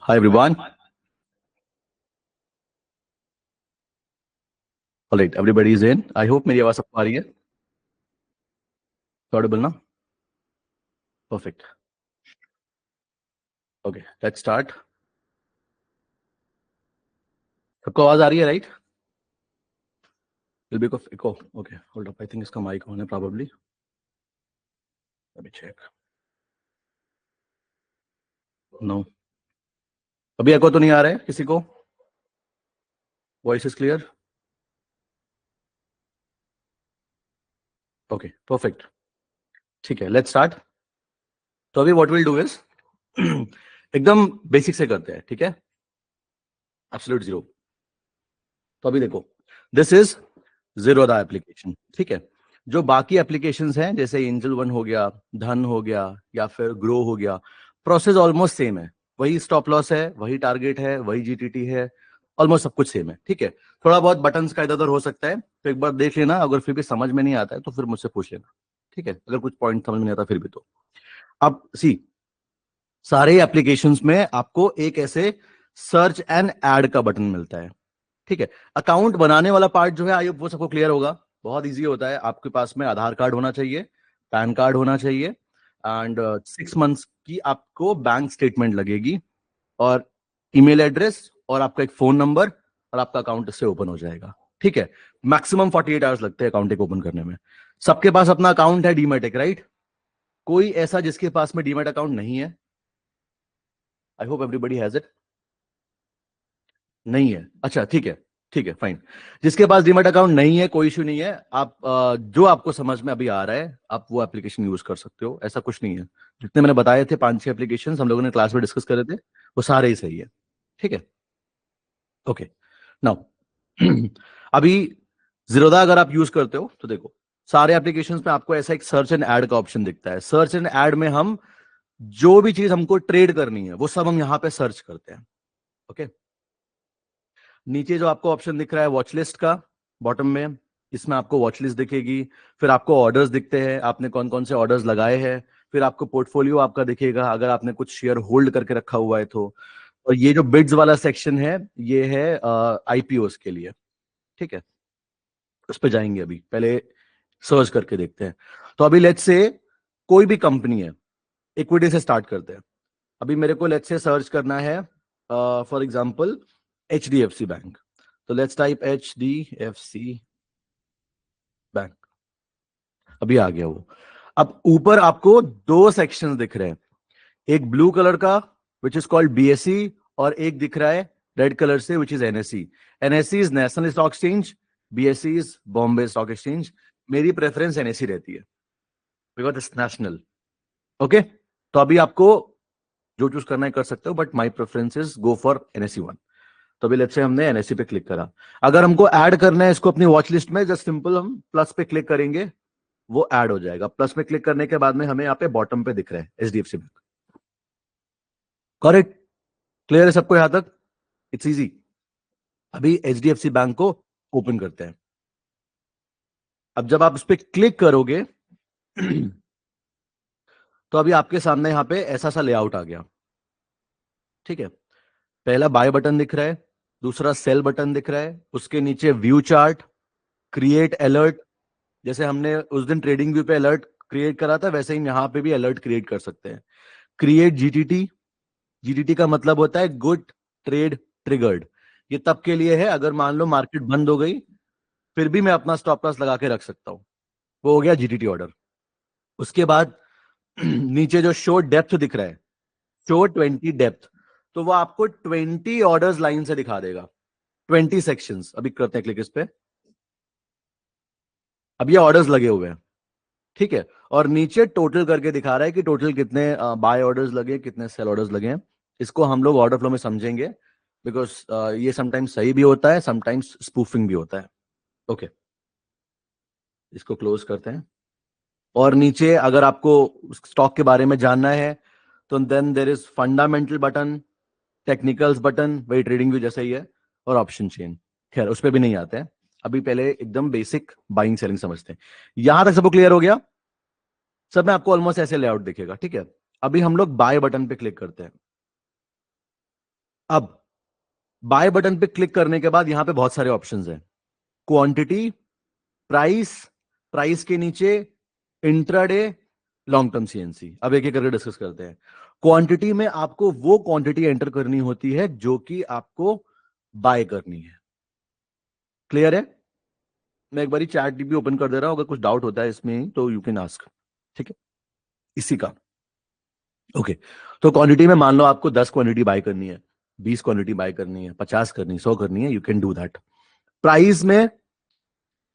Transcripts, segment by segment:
Hi everyone. All right, everybody is in. I hope मेरी आवाज सबको आ रही है. Audible ना? Perfect. Okay, let's start. सबको आवाज आ रही है, right? Will be echo. Okay, hold up. I think इसका mic on है probably. Let me check. No. अभी echo तो नहीं आ रहा है किसी को? Voice is clear? Okay, perfect. ठीक है, let's start. तो अभी what we'll do is एकदम बेसिक से करते हैं, ठीक है? Absolute zero. तो अभी देखो, this is Zerodha एप्लीकेशन, ठीक है? जो बाकी एप्लीकेशंस हैं जैसे एंजल वन हो गया, धन हो गया या फिर ग्रो हो गया, प्रोसेस ऑलमोस्ट सेम है. वही स्टॉप लॉस है, वही टारगेट है, वही जीटीटी है, ऑलमोस्ट सब कुछ सेम है, ठीक है? थोड़ा बहुत बटन्स का इधर उधर हो सकता है, तो एक बार देख लेना. अगर फिर भी समझ में नहीं आता है तो फिर मुझसे पूछ लेना, ठीक है? अगर कुछ पॉइंट समझ में नहीं आता फिर भी. तो अब सी, सारे एप्लीकेशंस में आपको एक ऐसे सर्च एंड ऐड का बटन मिलता है, ठीक है? अकाउंट बनाने वाला पार्ट जो है आई होप वो सबको क्लियर होगा. बहुत इजी होता है. आपके पास में आधार कार्ड होना चाहिए, पैन कार्ड होना चाहिए एंड 6 मंथ्स की आपको बैंक स्टेटमेंट लगेगी और ईमेल एड्रेस और आपका एक फोन नंबर और आपका अकाउंट इससे ओपन हो जाएगा, ठीक है? मैक्सिमम 48 आवर्स लगते हैं अकाउंट एक ओपन करने में. सबके पास अपना अकाउंट है डीमैट एक, राइट? कोई ऐसा जिसके पास में डीमैट अकाउंट नहीं है? I hope everybody has it. नहीं है? अच्छा, ठीक है, ठीक है, फाइन. जिसके पास डीमैट अकाउंट नहीं है कोई इशू नहीं है. आप जो आपको समझ में अभी आ रहा है आप वो एप्लीकेशन यूज कर सकते हो, ऐसा कुछ नहीं है. जितने मैंने बताए थे 5-6 एप्लीकेशन हम लोगों ने क्लास में डिस्कस करे थे, वो सारे ही सही है, ठीक है? ओके, नाउ अभी जीरोधा अगर आप यूज करते हो तो देखो, सारे एप्लीकेशंस में आपको ऐसा एक सर्च एंड ऐड का ऑप्शन दिखता है. सर्च एंड ऐड में हम जो भी चीज हमको ट्रेड करनी है वो सब हम यहाँ पे सर्च करते हैं, ओके? नीचे जो आपको ऑप्शन दिख रहा है वॉच लिस्ट का, बॉटम में, इसमें आपको वॉच लिस्ट दिखेगी. फिर आपको ऑर्डर्स दिखते हैं, आपने कौन कौन से ऑर्डर्स लगाए हैं. फिर आपको पोर्टफोलियो आपका दिखेगा अगर आपने कुछ शेयर होल्ड करके रखा हुआ है तो. और ये जो बिड्स वाला सेक्शन है ये है आईपीओ के लिए, ठीक है? उस पर जाएंगे. अभी पहले सर्च करके देखते हैं. तो अभी लेट्स से कोई भी कंपनी है, इक्विटी से स्टार्ट करते हैं. अभी मेरे को लेट्स से सर्च करना है फॉर एग्जांपल एचडीएफसी बैंक. तो लेट्स टाइप एचडीएफसी बैंक. अभी आ गया वो. अब ऊपर आपको दो सेक्शंस दिख रहे हैं, एक ब्लू कलर का विच इज कॉल्ड बीएसई और एक दिख रहा है रेड कलर से which is NSE. NSE is national stock exchange, BSE is Bombay stock exchange. मेरी प्रेफरेंस एनएसई रहती है बिकॉज इट्स नेशनल, ओके? तो अभी आपको जो चूज करना है कर सकते हो but my preference is go for NSE 1. तो अभी लेट्स से हमने एनएससी पे क्लिक करा. अगर हमको ऐड करना है इसको अपनी वॉच लिस्ट में, जस्ट सिंपल हम प्लस पे क्लिक करेंगे, वो ऐड हो जाएगा. प्लस पे क्लिक करने के बाद में हमें यहाँ पे बॉटम पे दिख रहा है एचडीएफसी बैंक. करेक्ट? क्लियर है सबको यहां तक? It's easy. अभी एचडीएफसी बैंक को ओपन करते हैं. अब जब आप उस पर क्लिक करोगे तो अभी आपके सामने यहां पे ऐसा सा लेआउट आ गया, ठीक है? पहला बाय बटन दिख रहा है, दूसरा सेल बटन दिख रहा है, उसके नीचे व्यू चार्ट, क्रिएट अलर्ट. जैसे हमने उस दिन ट्रेडिंग व्यू पे अलर्ट क्रिएट करा था वैसे ही यहां पे भी अलर्ट क्रिएट कर सकते हैं. Create GTT. जीटीटी का मतलब होता है गुड ट्रेड ट्रिगर्ड. ये तब के लिए है अगर मान लो मार्केट बंद हो गई फिर भी मैं अपना स्टॉप लॉस लगा के रख सकता हूं. वो हो गया जीटीटी ऑर्डर. उसके बाद नीचे जो शो डेप्थ दिख रहा है, शो 20 डेप्थ, तो वो आपको 20 ऑर्डर्स लाइन से दिखा देगा, 20 सेक्शंस. अभी करते हैं क्लिक इस पे. अब ये ऑर्डर्स लगे हुए हैं, ठीक है? और नीचे टोटल करके दिखा रहा है कि टोटल कितने बाय ऑर्डर्स लगे, कितने सेल ऑर्डर्स लगे हैं. इसको हम लोग ऑर्डर फ्लो में समझेंगे बिकॉज ये समटाइम्स सही भी होता है, समटाइम्स स्पूफिंग भी होता है, ओके? इसको क्लोज करते हैं. और नीचे अगर आपको स्टॉक के बारे में जानना है तो then there is fundamental button, technicals button, वही ट्रेडिंग व्यू जैसा ही है, और ऑप्शन चेन. खैर उस पर भी नहीं आते हैं. अभी पहले एकदम बेसिक बाइंग सेलिंग समझते हैं. यहां तक सबको क्लियर हो गया? सब में आपको ऑलमोस्ट ऐसे लेआउट दिखेगा, ठीक है? अभी हम लोग बाय बटन पे क्लिक करते हैं. अब बाय बटन पे क्लिक करने के बाद यहां पे बहुत सारे ऑप्शंस हैं, क्वांटिटी, प्राइस, प्राइस के नीचे इंट्राडे, लॉन्ग टर्म सीएनसी। अब एक एक करके डिस्कस करते हैं। क्वांटिटी में आपको वो क्वांटिटी एंटर करनी होती है जो कि आपको बाय करनी है। क्लियर है? मैं एक बारी चैट डीबी ओपन कर दे रहा हूं, अगर कुछ डाउट होता है इसमें तो यू कैन आस्क। ठीक है, इसी का। ओके, तो क्वांटिटी में मान लो आपको 10 क्वांटिटी बाय करनी है, 20 क्वांटिटी बाय करनी है, 50 करनी है, 100 करनी है, you can do that. Price में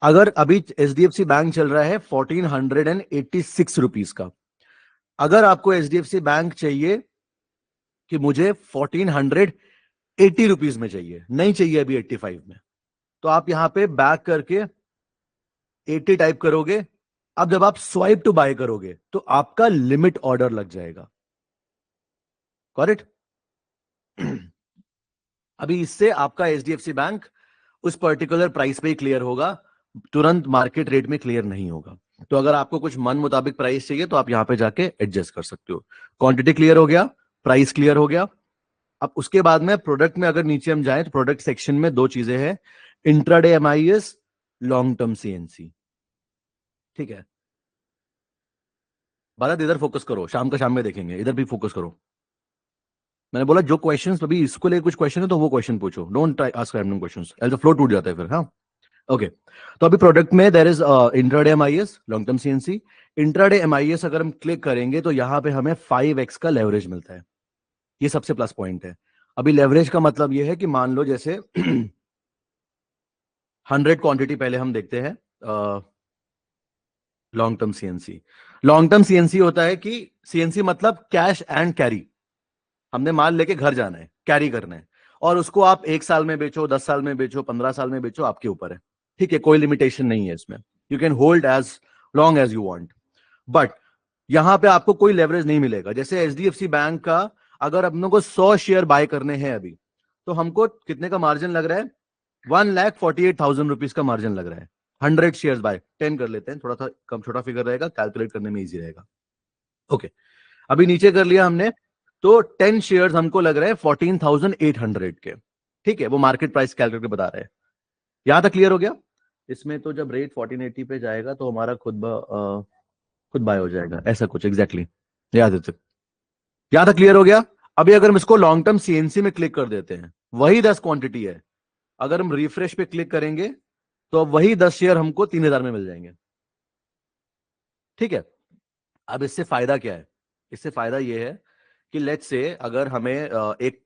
अगर अभी एचडीएफसी बैंक चल रहा है 1486 रुपीज का, अगर आपको एचडीएफसी बैंक चाहिए कि मुझे 1480 रुपीज में चाहिए, नहीं चाहिए अभी 85 में, तो आप यहां पे बैक करके 80 टाइप करोगे। अब जब आप स्वाइप टू बाय करोगे तो आपका लिमिट ऑर्डर लग जाएगा। करेक्ट? अभी इससे आपका एचडीएफसी बैंक उस पर्टिकुलर प्राइस पे ही क्लियर होगा, तुरंत मार्केट रेट में क्लियर नहीं होगा। तो अगर आपको कुछ मन मुताबिक प्राइस चाहिए तो आप यहां पे जाके एडजस्ट कर सकते हो। क्वांटिटी क्लियर हो गया, प्राइस क्लियर हो गया। अब उसके बाद में प्रोडक्ट में अगर नीचे हम जाएं तो प्रोडक्ट सेक्शन में दो चीजें हैं, intraday MIS, long term CNC. ठीक है, भारत इधर फोकस करो, शाम का शाम में देखेंगे, इधर भी फोकस करो। मैंने बोला जो क्वेश्चंस अभी इसको लेकर कुछ क्वेश्चन है तो वो क्वेश्चन पूछो, don't ask random questions, else flow टूट जाता है फिर। हाँ, ओके। तो अभी प्रोडक्ट में there is intraday MIS, long term CNC. Intraday MIS अगर हम क्लिक करेंगे तो यहां पे हमें 5x का लेवरेज मिलता है, ये सबसे प्लस पॉइंट है। अभी लेवरेज का मतलब ये है कि मान लो जैसे 100 क्वांटिटी पहले हम देखते हैं long term CNC. Long term CNC होता है कि सीएनसी मतलब कैश एंड कैरी, हमने माल लेके घर जाना है, कैरी करना है, और उसको आप 1 साल में बेचो, 10 साल में बेचो, 15 साल में बेचो, आपके ऊपर है। ठीक है, कोई लिमिटेशन नहीं है इसमें, you can hold as long as you want. But यहां पे आपको कोई लेवरेज नहीं मिलेगा। जैसे एचडीएफसी बैंक का अगर अपनों को 100 शेयर बाय करने हैं अभी, तो हमको कितने का मार्जिन लग रहा है? 1,48,000 रुपीज का मार्जिन लग रहा है। 100 शेयर बाय 10 कर लेते हैं, थोड़ा सा कम छोटा फिगर रहेगा, कैलकुलेट करने में इजी रहेगा। ओके, अभी नीचे कर लिया हमने, तो 10 शेयर्स हमको लग रहे हैं 14,800 के। ठीक है, वो मार्केट प्राइस कैलकुलेट करके बता रहे हैं। यहां तक क्लियर हो गया? इसमें तो जब रेट 1480 पे जाएगा तो हमारा खुद बाय हो जाएगा, ऐसा कुछ एग्जैक्टली याद है। यहां तक क्लियर हो गया? अभी अगर हम इसको लॉन्ग टर्म सीएनसी में क्लिक कर देते हैं, वही 10 क्वांटिटी है, अगर हम रिफ्रेश पे क्लिक करेंगे तो वही 10 शेयर हमको 3,000 में मिल जाएंगे। ठीक है, अब इससे फायदा क्या है? इससे फायदा यह है कि लेट्स से अगर हमें एक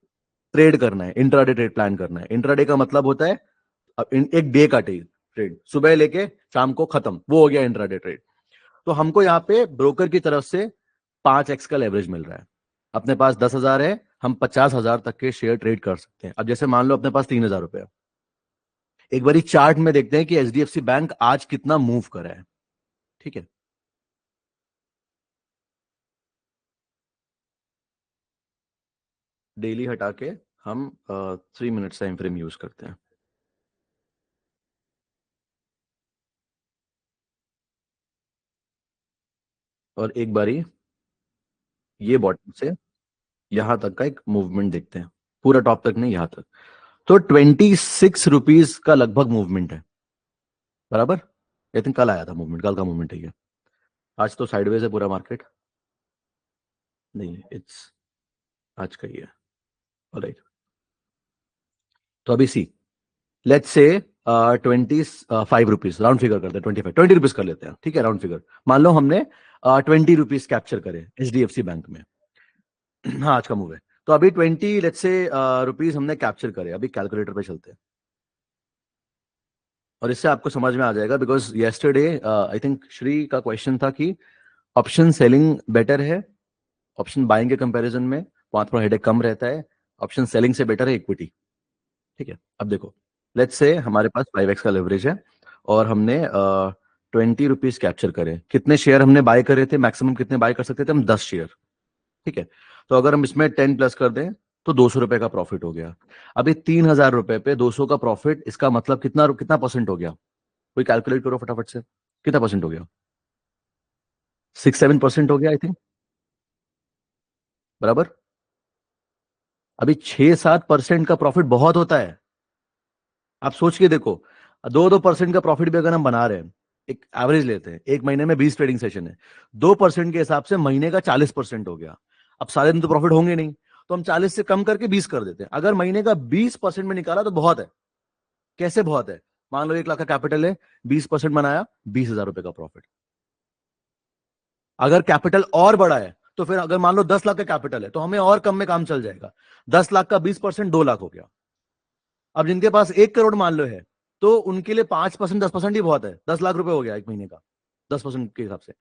ट्रेड करना है, इंट्राडे ट्रेड प्लान करना है। इंट्राडे का मतलब होता है एक डे का ट्रेड, सुबह लेके शाम को खत्म, वो हो गया इंट्राडे ट्रेड। तो हमको यहाँ पे ब्रोकर की तरफ से 5x का लेवरेज मिल रहा है। अपने पास 10,000 है, हम 50,000 तक के शेयर ट्रेड कर सकते हैं। अब जैसे मान लो अपने पास 3,000 रुपए है, एक बारी चार्ट में देखते हैं कि एचडीएफसी बैंक आज कितना मूव करा है। ठीक है, डेली हटा के हम 3 मिनट्स टाइम फ्रेम यूज करते हैं। और एक बारी ये बॉटम से यहां तक का एक मूवमेंट देखते हैं, पूरा टॉप तक नहीं, यहां तक। तो 26 रुपीज का लगभग मूवमेंट है, बराबर। आई थिंक कल आया था मूवमेंट, कल का मूवमेंट है ये। आज तो साइडवेज है पूरा मार्केट, नहीं इट्स आज का ही है। ऑलराइट, तो अभी सी, let's say 25 rupees, round figure करते हैं, 20 रुपीज कर लेते हैं। ठीक है, राउंड फिगर मान लो हमने 20 रुपीज कैप्चर करे एचडीएफसी बैंक में। हाँ, आज का मूव है, तो अभी 20 लेट्स से रुपीज हमने कैप्चर करे। अभी कैलकुलेटर पे चलते हैं और इससे आपको समझ में आ जाएगा, because yesterday I think Shri का क्वेश्चन था कि ऑप्शन सेलिंग बेटर है ऑप्शन बाइंग के कंपैरिजन में, वहां थोड़ा हेडेक कम रहता है, ऑप्शन सेलिंग से बेटर है इक्विटी। ठीक है, अब देखो, लेट्स से हमारे पास 5x का लेवरेज है और हमने 20 रुपीज कैप्चर करे। कितने शेयर हमने बाय करे थे, मैक्सिमम कितने बाय कर सकते थे हम? 10 शेयर। ठीक है, तो अगर हम इसमें 10 प्लस कर दें तो 200 रुपए का प्रॉफिट हो गया। अभी 3,000 रुपए पे 200 का प्रॉफिट, इसका मतलब कितना कितना परसेंट हो गया? कोई कैलकुलेट करो फटाफट से, कितना परसेंट हो गया? 6-7% हो गया आई थिंक, बराबर। अभी 6-7% का प्रॉफिट बहुत होता है। आप सोच के देखो, 2-2% का प्रॉफिट भी अगर हम बना रहे हैं, एक एवरेज लेते हैं, एक महीने में 20 ट्रेडिंग सेशन है, 2% के हिसाब से महीने का 40% हो गया। अब सारे दिन तो प्रॉफिट होंगे नहीं, तो हम 40 से कम करके 20 कर देते हैं। अगर महीने का 20% में निकाला तो बहुत है। कैसे बहुत है? मान लो 1 लाख का कैपिटल है, 20% बनाया, 20,000 रुपए का प्रॉफिट। अगर कैपिटल और बड़ा है तो फिर अगर मान लो 10 लाख का कैपिटल है तो हमें और कम में काम चल जाएगा। 10 लाख का 20%, 2 लाख हो गया। अब जिनके पास 1 करोड़ मान लो है, तो उनके लिए 5%, 10% ही बहुत है। 10 लाख रुपए हो गया एक महीने का, 10% के हिसाब से।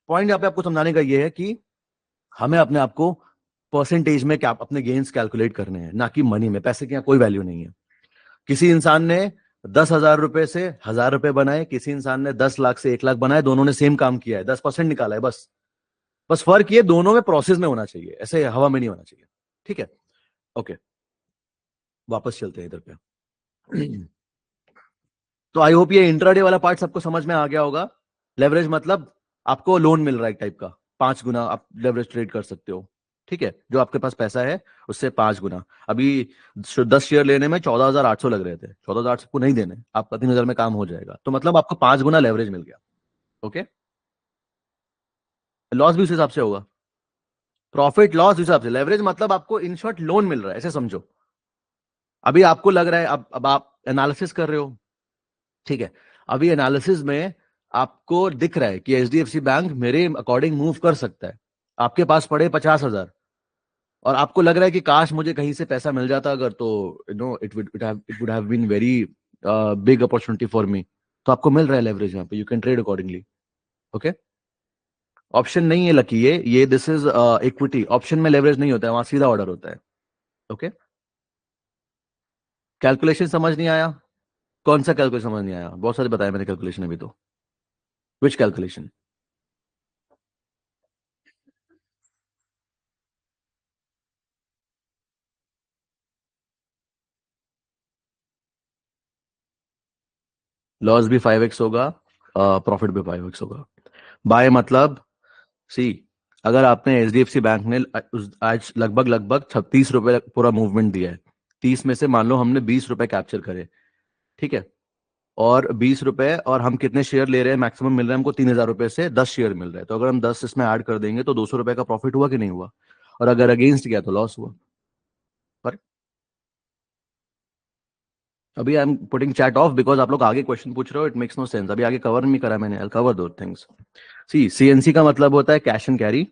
पॉइंट यहाँ पे आपको समझाने का ये है कि हमें अपने आप को परसेंटेज में क्या अपने गेन्स कैलकुलेट करने हैं, ना कि मनी में। पैसे की यहाँ कोई वैल्यू नहीं है। किसी इंसान ने 10,000 रुपए से 1,000 रुपए बनाए, किसी इंसान ने 10 लाख से 1 लाख बनाए, दोनों ने सेम काम किया है, 10% निकाला है। बस बस फर्क ये दोनों में प्रोसेस में होना चाहिए, ऐसे हवा में नहीं होना चाहिए। ठीक है, ओके, वापस चलते हैं इधर पे। तो आई होप ये इंट्राडे वाला पार्ट सबको समझ में आ गया होगा। लेवरेज मतलब आपको लोन मिल रहा है एक टाइप का, 5 गुना आप लेवरेज ट्रेड कर सकते हो। ठीक है, जो आपके पास पैसा है उससे 5 गुना। अभी 10 शेयर लेने में 14,800 लग रहे थे, 14,800 को नहीं देने, आपका 3,000 में काम हो जाएगा। तो मतलब आपको 5 गुना लेवरेज मिल गया। ओके, लॉस भी उस हिसाब से होगा, प्रॉफिट लॉस उस हिसाब से। लेवरेज मतलब आपको इन शॉर्ट लोन मिल रहा है, ऐसे समझो। अभी आपको लग रहा है, अब आप एनालिसिस कर रहे हो, ठीक है। अभी एनालिसिस में आपको दिख रहा है कि एचडीएफसी बैंक मेरे अकॉर्डिंग मूव कर सकता है। आपके पास पड़े 50,000 और आपको लग रहा है कि काश मुझे कहीं से पैसा मिल जाता अगर, तो it would have been very big opportunity for me. तो आपको मिल रहा है लेवरेज, यहाँ पे you can trade accordingly. Okay, option नहीं है लकी, ये दिस इज इक्विटी। ऑप्शन में लेवरेज नहीं होता है, वहां सीधा ऑर्डर होता है। ओके, कैलकुलेशन समझ नहीं आया? कौन सा कैलकुलेशन समझ नहीं आया? बहुत सारे बताया मैंने कैलकुलेशन अभी तो। विच कैलकुलेशन? लॉस भी 5x होगा, प्रॉफिट भी 5x होगा। बाय मतलब, सी, अगर आपने एचडीएफसी बैंक ने आज लगभग लगभग 36 रुपए पूरा मूवमेंट दिया है, 30 में से मान लो हमने 20 रुपए कैप्चर करे, ठीक है, और 20 रुपए, और हम कितने शेयर ले रहे हैं, मैक्सिमम मिल रहा है हमको 3,000 रुपए से 10 शेयर मिल रहा है, तो अगर हम 10 इसमें ऐड कर देंगे तो 200 रुपए का प्रॉफिट हुआ कि नहीं हुआ? और अगर अगेंस्ट गया तो लॉस हुआ। पर अभी I am putting chat off because आप लोग आगे क्वेश्चन पूछ रहे हो, इट मेक्स नो सेंस। अभी आगे कवर नहीं करा मैंने, आई कवर दो थिंग्स। सी, सीएनसी का मतलब होता है कैश एंड कैरी,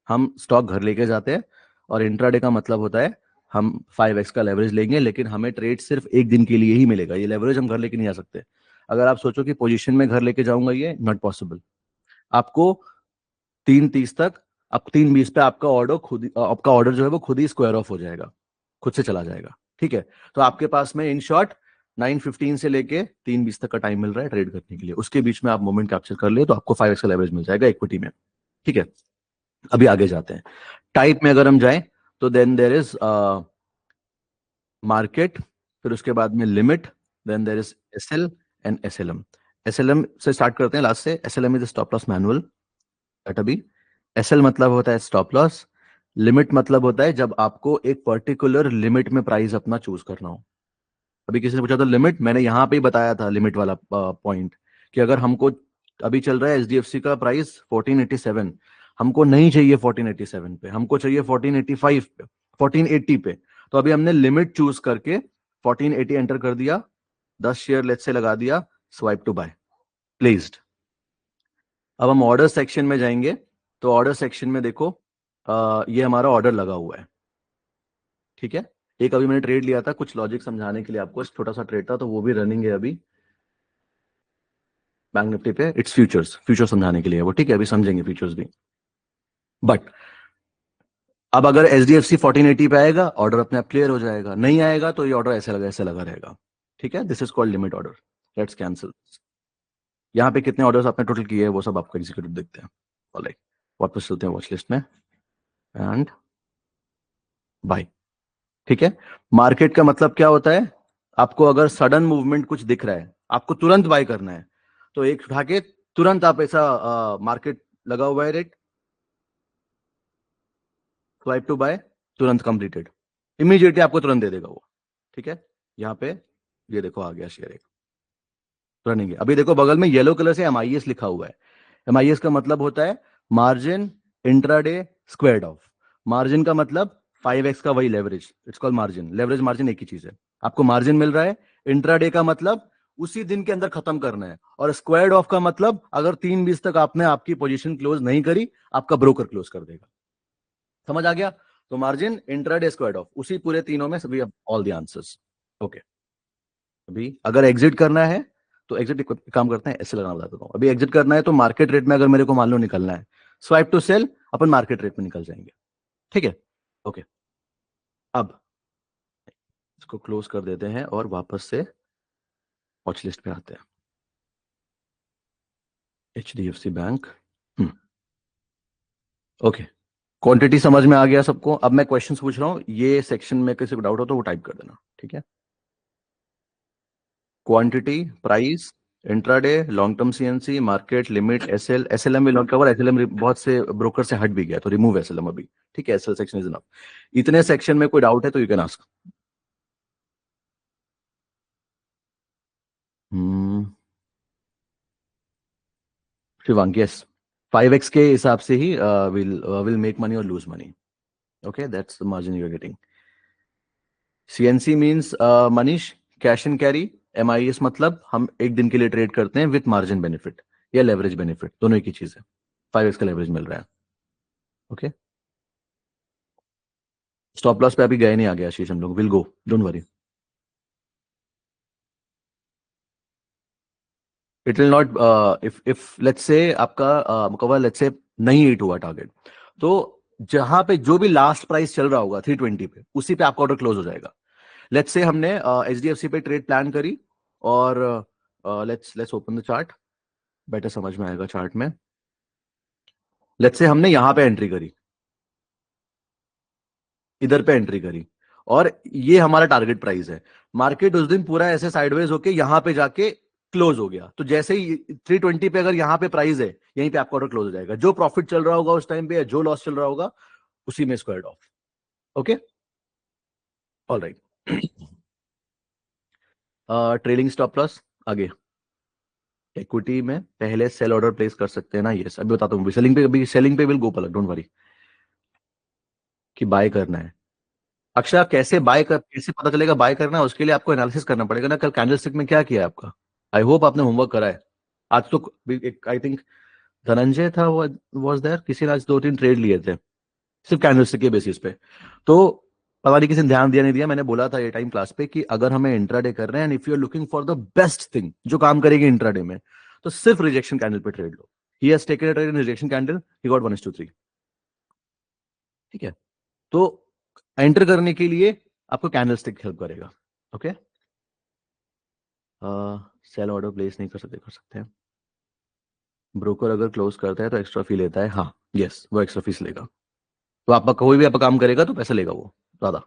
हम स्टॉक घर लेके जाते हैं। और इंट्राडे का मतलब होता है हम 5x का लेवरेज लेंगे, लेकिन हमें ट्रेड सिर्फ एक दिन के लिए ही मिलेगा। ये लेवरेज हम घर लेके नहीं जा सकते। अगर आप सोचो कि पोजीशन में घर लेके जाऊंगा, ये नॉट पॉसिबल। आपको 3:30 तक, अब 3:20 पे आपका ऑर्डर खुद आपका ऑर्डर जो है वो खुद ही स्क्वायर ऑफ हो जाएगा, खुद से चला जाएगा। ठीक है, तो आपके पास में इन शॉर्ट 9:15 से लेके 3:20 तक का टाइम मिल रहा है ट्रेड करने के लिए। उसके बीच में आप मोमेंट कैप्चर कर लिए तो आपको 5x का लेवरेज मिल जाएगा इक्विटी में। ठीक है, अभी आगे जाते हैं। टाइप में अगर हम जाएं तो देन देर इज मार्केट, फिर उसके बाद में limit, then there is SL and SLM. SLM से स्टार्ट करते हैं लास्ट से। SLM is stop loss manual. But अभी एसएल मतलब होता है स्टॉप लॉस, लिमिट मतलब होता है जब आपको एक पर्टिकुलर लिमिट में प्राइस अपना चूज करना हो। अभी किसी ने पूछा था लिमिट, मैंने यहां पे ही बताया था लिमिट वाला पॉइंट, कि अगर हमको अभी चल रहा है एचडीएफसी का प्राइस 1487, हमको नहीं चाहिए 1487 पे, हमको चाहिए 1485 पे, 1480 पे। तो अभी हमने लिमिट चूज करके 1480 एंटर कर दिया, 10 शेयर लेट से लगा दिया, स्वाइप टू बाय, प्लेस्ड। अब हम ऑर्डर सेक्शन में जाएंगे, तो ऑर्डर सेक्शन में देखो, ये हमारा ऑर्डर लगा हुआ है। ठीक है, एक अभी मैंने ट्रेड लिया था, कुछ लॉजिक समझाने के लिए आपको, छोटा सा ट्रेड था, तो वो भी रनिंग है अभी बैंक निफ्टी पे। इट्स फ्यूचर्स, फ्यूचर समझाने के लिए वो, ठीक है, अभी समझेंगे फ्यूचर्स भी। बट अब अगर एच डी एफ सी 1480 पे आएगा, ऑर्डर अपने आप क्लियर हो जाएगा, नहीं आएगा तो ये ऑर्डर ऐसे लगा रहेगा। ठीक है, this is called limit order. Let's cancel. यहाँ पे कितने ऑर्डर्स आपने टोटल किए हैं वो सब आपको एग्जीक्यूटिव देखते हैं। ऑलराइट, वापस चलते हैं वॉच लिस्ट में, एंड बाय। ठीक है, मार्केट का मतलब क्या होता है? आपको अगर सडन मूवमेंट कुछ दिख रहा है, आपको तुरंत बाय करना है, तो एक उठा के तुरंत आप ऐसा, मार्केट लगा हुआ है रेट, स्वाइप टू बाय, तुरंत कंप्लीटेड। इमीडिएटली आपको तुरंत दे देगा वो। ठीक है, यहाँ पे ये देखो आ गया शेयर एक, रनिंग है। अभी देखो बगल में येलो कलर से एमआईएस लिखा हुआ है। एमआईएस का मतलब होता है margin intraday squared of. Margin का मतलब 5x का वही leverage, it's called margin. Leverage margin एक ही चीज है, आपको मार्जिन मिल रहा है। इंट्राडे का मतलब उसी दिन के अंदर खत्म करना है, और स्क्वायर्ड ऑफ का मतलब अगर 3:20 तक आपने आपकी पोजीशन क्लोज नहीं करी, आपका ब्रोकर क्लोज कर देगा। समझ आ गया? तो मार्जिन इंट्राडे स्क्वायर्ड ऑफ, उसी पूरे तीनों में सभी ऑल द आंसर्स। ओके, अभी अगर एग्जिट करना है तो एग्जिट काम करते हैं, ऐसे लगाना बता देता हूं। अभी एग्जिट करना है तो मार्केट रेट में अगर मेरे को मान लो निकलना है, स्वाइप टू सेल, अपन मार्केट रेट में निकल जाएंगे। ठीक है, ओके। अब इसको क्लोज कर देते हैं और वापस से वॉच लिस्ट पे आते हैं। HDFC bank. ओके, क्वांटिटी समझ में आ गया सबको? अब मैं क्वेश्चंस पूछ रहा हूं, ये सेक्शन में किसी को डाउट हो तो वो टाइप कर देना। ठीक है, quantity, price, intraday, long term CNC, market, limit, SL. SLM will not cover, SLM बहुत से ब्रोकर से हट भी गया तो रिमूव एसएलएम अभी। ठीक है, एसएल सेक्शन इज इनफ। इतने सेक्शन में कोई डाउट है तो you can ask. Shivang, yes, 5x के हिसाब से ही विल मेक मनी और lose money. Okay, that's the margin you are getting. CNC means Manish cash and carry. MIS मतलब हम एक दिन के लिए ट्रेड करते हैं विथ मार्जिन बेनिफिट या लेवरेज बेनिफिट, दोनों एक ही चीज है। 5x का लेवरेज मिल रहा है। ओके, स्टॉप लॉस पे अभी गए नहीं आगे आशीष, हम लोग will go, don't worry. It will not, if let's say आपका मुकवर लेट्स से नहीं हिट हुआ टारगेट, तो जहां पे जो भी लास्ट प्राइस चल रहा होगा 320 पे, उसी पे आपका ऑर्डर क्लोज हो जाएगा। लेट्स से हमने एचडीएफसी पे ट्रेड प्लान करी, और let's let's open the chart, better समझ में आएगा चार्ट में। लेट्स से हमने यहां पे एंट्री करी, इधर पे एंट्री करी, और ये हमारा टारगेट प्राइस है। मार्केट उस दिन पूरा ऐसे साइडवेज होके यहां पे जाके क्लोज हो गया, तो जैसे ही 320 पे अगर यहां पे प्राइस है, यहीं पे आपका ऑर्डर क्लोज हो जाएगा। जो प्रॉफिट चल रहा होगा उस टाइम पे, या जो लॉस चल रहा होगा, उसी में squared of. Okay, all right. Trailing stop loss आगे। इक्विटी में पहले सेल ऑर्डर प्लेस कर सकते हैं ना? यस, अभी बताता हूँ। सेलिंग पे, अभी सेलिंग पे will go Palak, don't worry, कि बाय करना है। अक्षय, कैसे बाय कर, कैसे पता चलेगा बाय करना है? उसके लिए आपको एनालिसिस करना पड़ेगा ना, कल कैंडलस्टिक में क्या किया है आपका। आई होप आपने होमवर्क करा है। आज तो आई थिंक धनंजय था, वो वाज देयर, किसी ने आज 2-3 ट्रेड लिए थे सिर्फ कैंडलस्टिक के बेसिस पे। तो पता नहीं किसी ने ध्यान दिया नहीं दिया, मैंने बोला था ये टाइम क्लास पे कि अगर हमें इंट्राडे कर रहे हैं, and if you are looking for the best thing जो काम करेगी इंट्राडे में, तो सिर्फ रिजेक्शन कैंडल पे ट्रेड लो। He has taken a trade in rejection candle, he got 1:3। ठीक है, तो एंटर करने के लिए आपको कैंडलस्टिक हेल्प करेगा। ओके, सेल ऑर्डर प्लेस नहीं कर सकते हैं। ब्रोकर अगर क्लोज करता है तो एक्स्ट्रा फी लेता है, हाँ यस, वो एक्स्ट्रा फीस लेगा। तो आपका कोई भी आपका काम करेगा तो पैसा लेगा वो ज्यादा।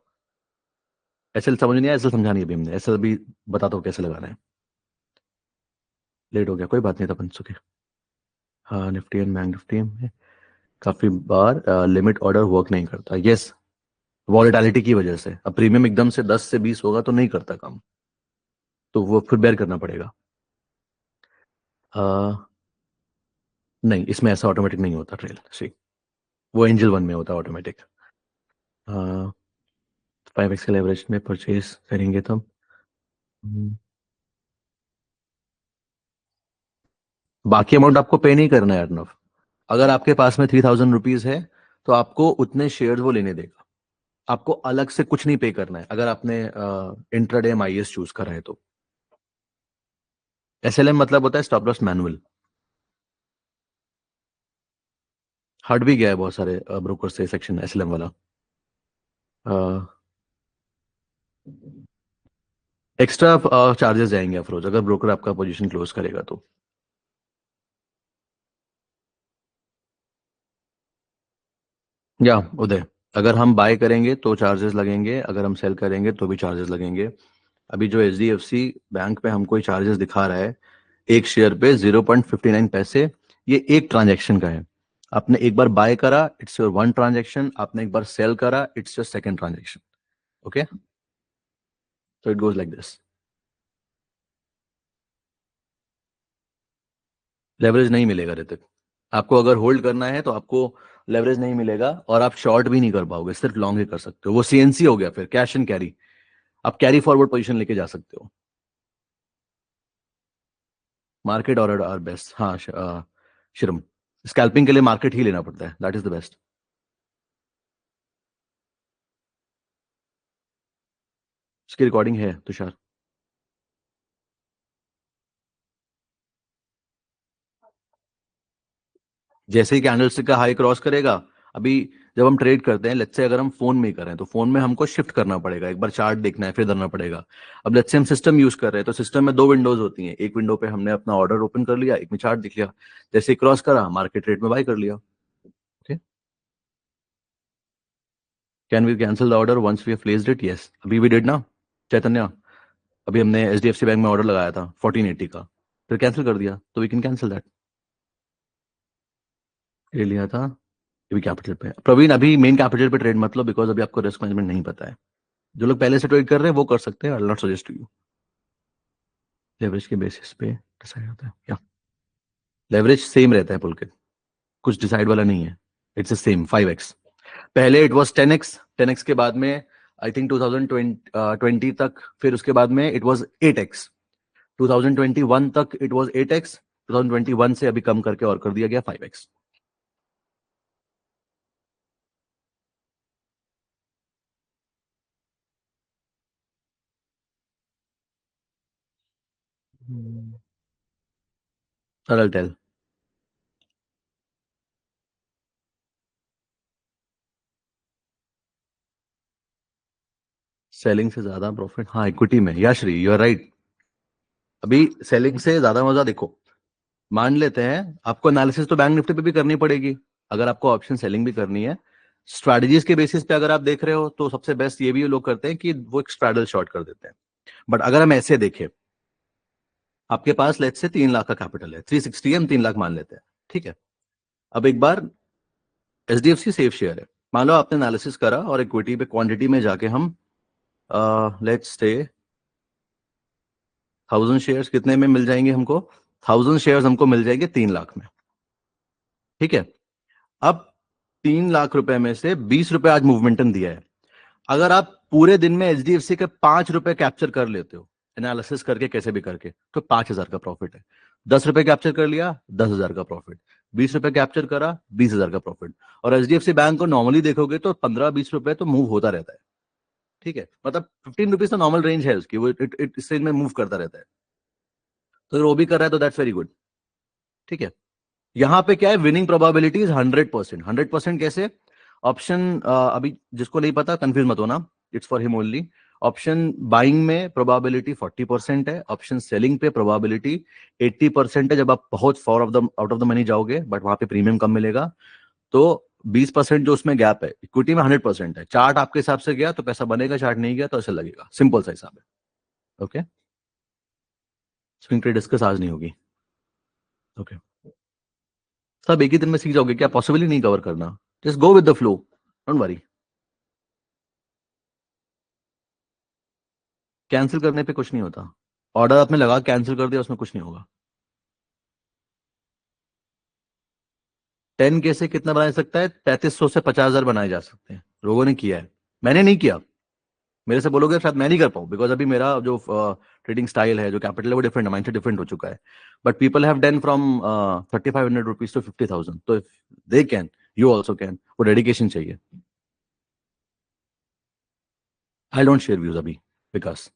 एसएल समझ नहीं आया? एसएल समझा नहीं अभी हमने, एसएल भी बताता हूँ कैसे लगाना है। लेट हो गया, कोई बात नहीं था, बन चुके। हाँ, निफ्टी एंड बैंक निफ्टी में काफी बार लिमिट ऑर्डर वर्क नहीं करता। यस, वॉलेटिलिटी की वजह से। अब प्रीमियम एकदम से 10 से 20 होगा तो नहीं करता काम, तो वो फिर बेयर करना पड़ेगा। नहीं, इसमें ऐसा ऑटोमेटिक नहीं होता ट्रेल सी, वो एंजल वन में होता है ऑटोमेटिक। 5x के लेवरेज में परचेज करेंगे तो बाकी अमाउंट आपको पे नहीं करना है अर्नव। अगर आपके पास में 3000 रुपीज है तो आपको उतने शेयर वो लेने देगा, आपको अलग से कुछ नहीं पे करना है अगर आपने इंट्राडे एमआईएस चूज करा है तो। एसएलएम मतलब होता है स्टॉप लॉस मैनुअल। हट भी गया है बहुत सारे ब्रोकर से सेक्शन एसएलएम वाला। एक्स्ट्रा चार्जेस जाएंगे अफरोज, अगर ब्रोकर आपका पोजीशन क्लोज करेगा तो। या उदय, अगर हम बाय करेंगे तो चार्जेस लगेंगे, अगर हम सेल करेंगे तो भी चार्जेस लगेंगे। अभी जो एचडीएफसी बैंक पे हमको चार्जेस दिखा रहा है, एक शेयर पे 0.59 पैसे, ये एक ट्रांजैक्शन का है। आपने एक बार बाय करा, इट्स योर वन ट्रांजैक्शन। आपने एक बार सेल करा, it's your second transaction. Okay, so it goes like this. Leverage नहीं मिलेगा ऋतिक, आपको अगर होल्ड करना है तो आपको लेवरेज नहीं मिलेगा, और आप शॉर्ट भी नहीं कर पाओगे, सिर्फ लॉन्ग ही कर सकते हो। वो सीएनसी हो गया, फिर कैश एंड कैरी, आप कैरी फॉरवर्ड पोजीशन लेके जा सकते हो। मार्केट और आर बेस्ट, हाँ शिरम, स्कैल्पिंग के लिए मार्केट ही लेना पड़ता है, दैट इज द बेस्ट। उसकी रिकॉर्डिंग है तुषार। जैसे ही कैंडलस्टिक का हाई क्रॉस करेगा, अभी जब हम ट्रेड करते हैं, लेट्स से अगर हम फोन में कर रहे हैं तो फोन में हमको शिफ्ट करना पड़ेगा, एक बार चार्ट देखना है फिर धरना पड़ेगा। अब लेट्स से हम सिस्टम यूज कर रहे हैं, तो सिस्टम में दो विंडोज होती हैं, एक विंडो पे हमने अपना ऑर्डर ओपन कर लिया, एक में चार्ट दिख लिया, जैसे ही क्रॉस करा मार्केट रेट में बाय कर लिया। Okay, can we cancel the order once we have placed it? Yes, अभी वी डिड ना चैतन्य, अभी हमने एचडीएफसी बैंक में ऑर्डर लगाया था 1480 का, फिर कैंसिल कर दिया, तो वी कैन कैंसिल दैट। ले लिया था अभी कैपिटल पे। प्रवीण, अभी मेन कैपिटल पे ट्रेड मत लो, बिकॉज अभी आपको रिस्क मैनेजमेंट नहीं पता है। जो लोग पहले से ट्रेड कर रहे हैं वो कर सकते हैं, I not suggest to you. Leverage के बेसिस पे डिसाइड होता है क्या? लेवरेज सेम रहता है पुलकित, कुछ डिसाइड वाला नहीं है, इट्स सेम 5x। पहले इट वाज 10x, 10x के बाद में आई थिंक 2020 तक, फिर उसके बाद में इट वाज 8x, 2021 तक इट वाज 8x, 2021 से अभी कम करके और कर दिया गया 5x। सरल टेल, सेलिंग से ज्यादा प्रॉफिट, हाँ इक्विटी में, या श्री यू आर राइट। अभी सेलिंग से ज्यादा मजा देखो, मान लेते हैं आपको एनालिसिस तो बैंक निफ्टी पे भी करनी पड़ेगी, अगर आपको ऑप्शन सेलिंग भी करनी है। स्ट्रैटेजीज के बेसिस पे अगर आप देख रहे हो तो सबसे बेस्ट ये भी लोग करते हैं कि वो एक स्ट्रैडल शॉर्ट कर देते हैं। बट अगर हम ऐसे देखें, आपके पास लेट्स से 3 लाख का कैपिटल है, 360 है, हम 3 लाख मान लेते हैं, ठीक है। अब एक बार एचडीएफसी सेफ शेयर है, मान लो आपने एनालिसिस करा और इक्विटी पे क्वांटिटी में जाके हम लेट्स से 1000 शेयर्स कितने में मिल जाएंगे हमको? 1000 शेयर्स हमको मिल जाएंगे 3 लाख में, ठीक है। अब 3 लाख रुपए में से 20 रुपए आज मूवमेंटन दिया है, अगर आप पूरे दिन में एचडीएफसी के 5 रुपए कैप्चर कर लेते हो, एनालिसिस करके कैसे भी करके, तो 5,000 का प्रॉफिट है। 10 रुपए कैप्चर कर लिया, 10,000 का प्रॉफिट। 20 रुपए कैप्चर करा, 20,000 का प्रॉफिट। और एचडीएफसी बैंक को नॉर्मली देखोगे तो 15-20 रुपए तो मूव होता रहता है, ठीक है, मतलब 15 रुपीज तो नॉर्मल रेंज है उसकी, वो इस रेंज में मूव करता रहता है। तो अगर वो भी कर रहा है तो दैट्स वेरी गुड, ठीक है। यहाँ पे क्या है, विनिंग प्रोबेबिलिटी इज 100%। 100% कैसे? ऑप्शन अभी जिसको नहीं पता कंफ्यूज मत होना, it's for him only. Option buying में प्रोबेबिलिटी 40% है, ऑप्शन सेलिंग पे प्रोबेबिलिटी 80% है, जब आप बहुत for of the out of the money जाओगे, बट वहां पे प्रीमियम कम मिलेगा। तो 20% जो उसमें गैप है, इक्विटी में 100% है। चार्ट आपके हिसाब से गया तो पैसा बनेगा, चार्ट नहीं गया तो ऐसे लगेगा, सिंपल सा हिसाब है। ओके, स्विंग ट्रेड डिस्कस आज नहीं होगी। ओके, सब एक ही दिन में सीख जाओगे क्या? पॉसिबल ही नहीं कवर करना, just go with the flow, don't worry. Cancel करने पे कुछ नहीं होता, ऑर्डर आपने लगा कैंसिल कर दिया, उसमें कुछ नहीं होगा। 10K से कितना बना सकता है? 3500 से 50,000 बनाए जा सकते हैं, लोगों ने किया है, मैंने नहीं किया। मेरे से बोलोगे शायद मैं नहीं कर पाऊँ, बिकॉज अभी मेरा जो ट्रेडिंग स्टाइल है, जो कैपिटल है, वो डिफरेंट है, माइंडसेट डिफरेंट हो चुका है। But people have done from 3,500 rupees to 50,000, तो if they can, you also can. वो डेडिकेशन चाहिए। आई डोंट शेयर व्यूज अभी, विकास।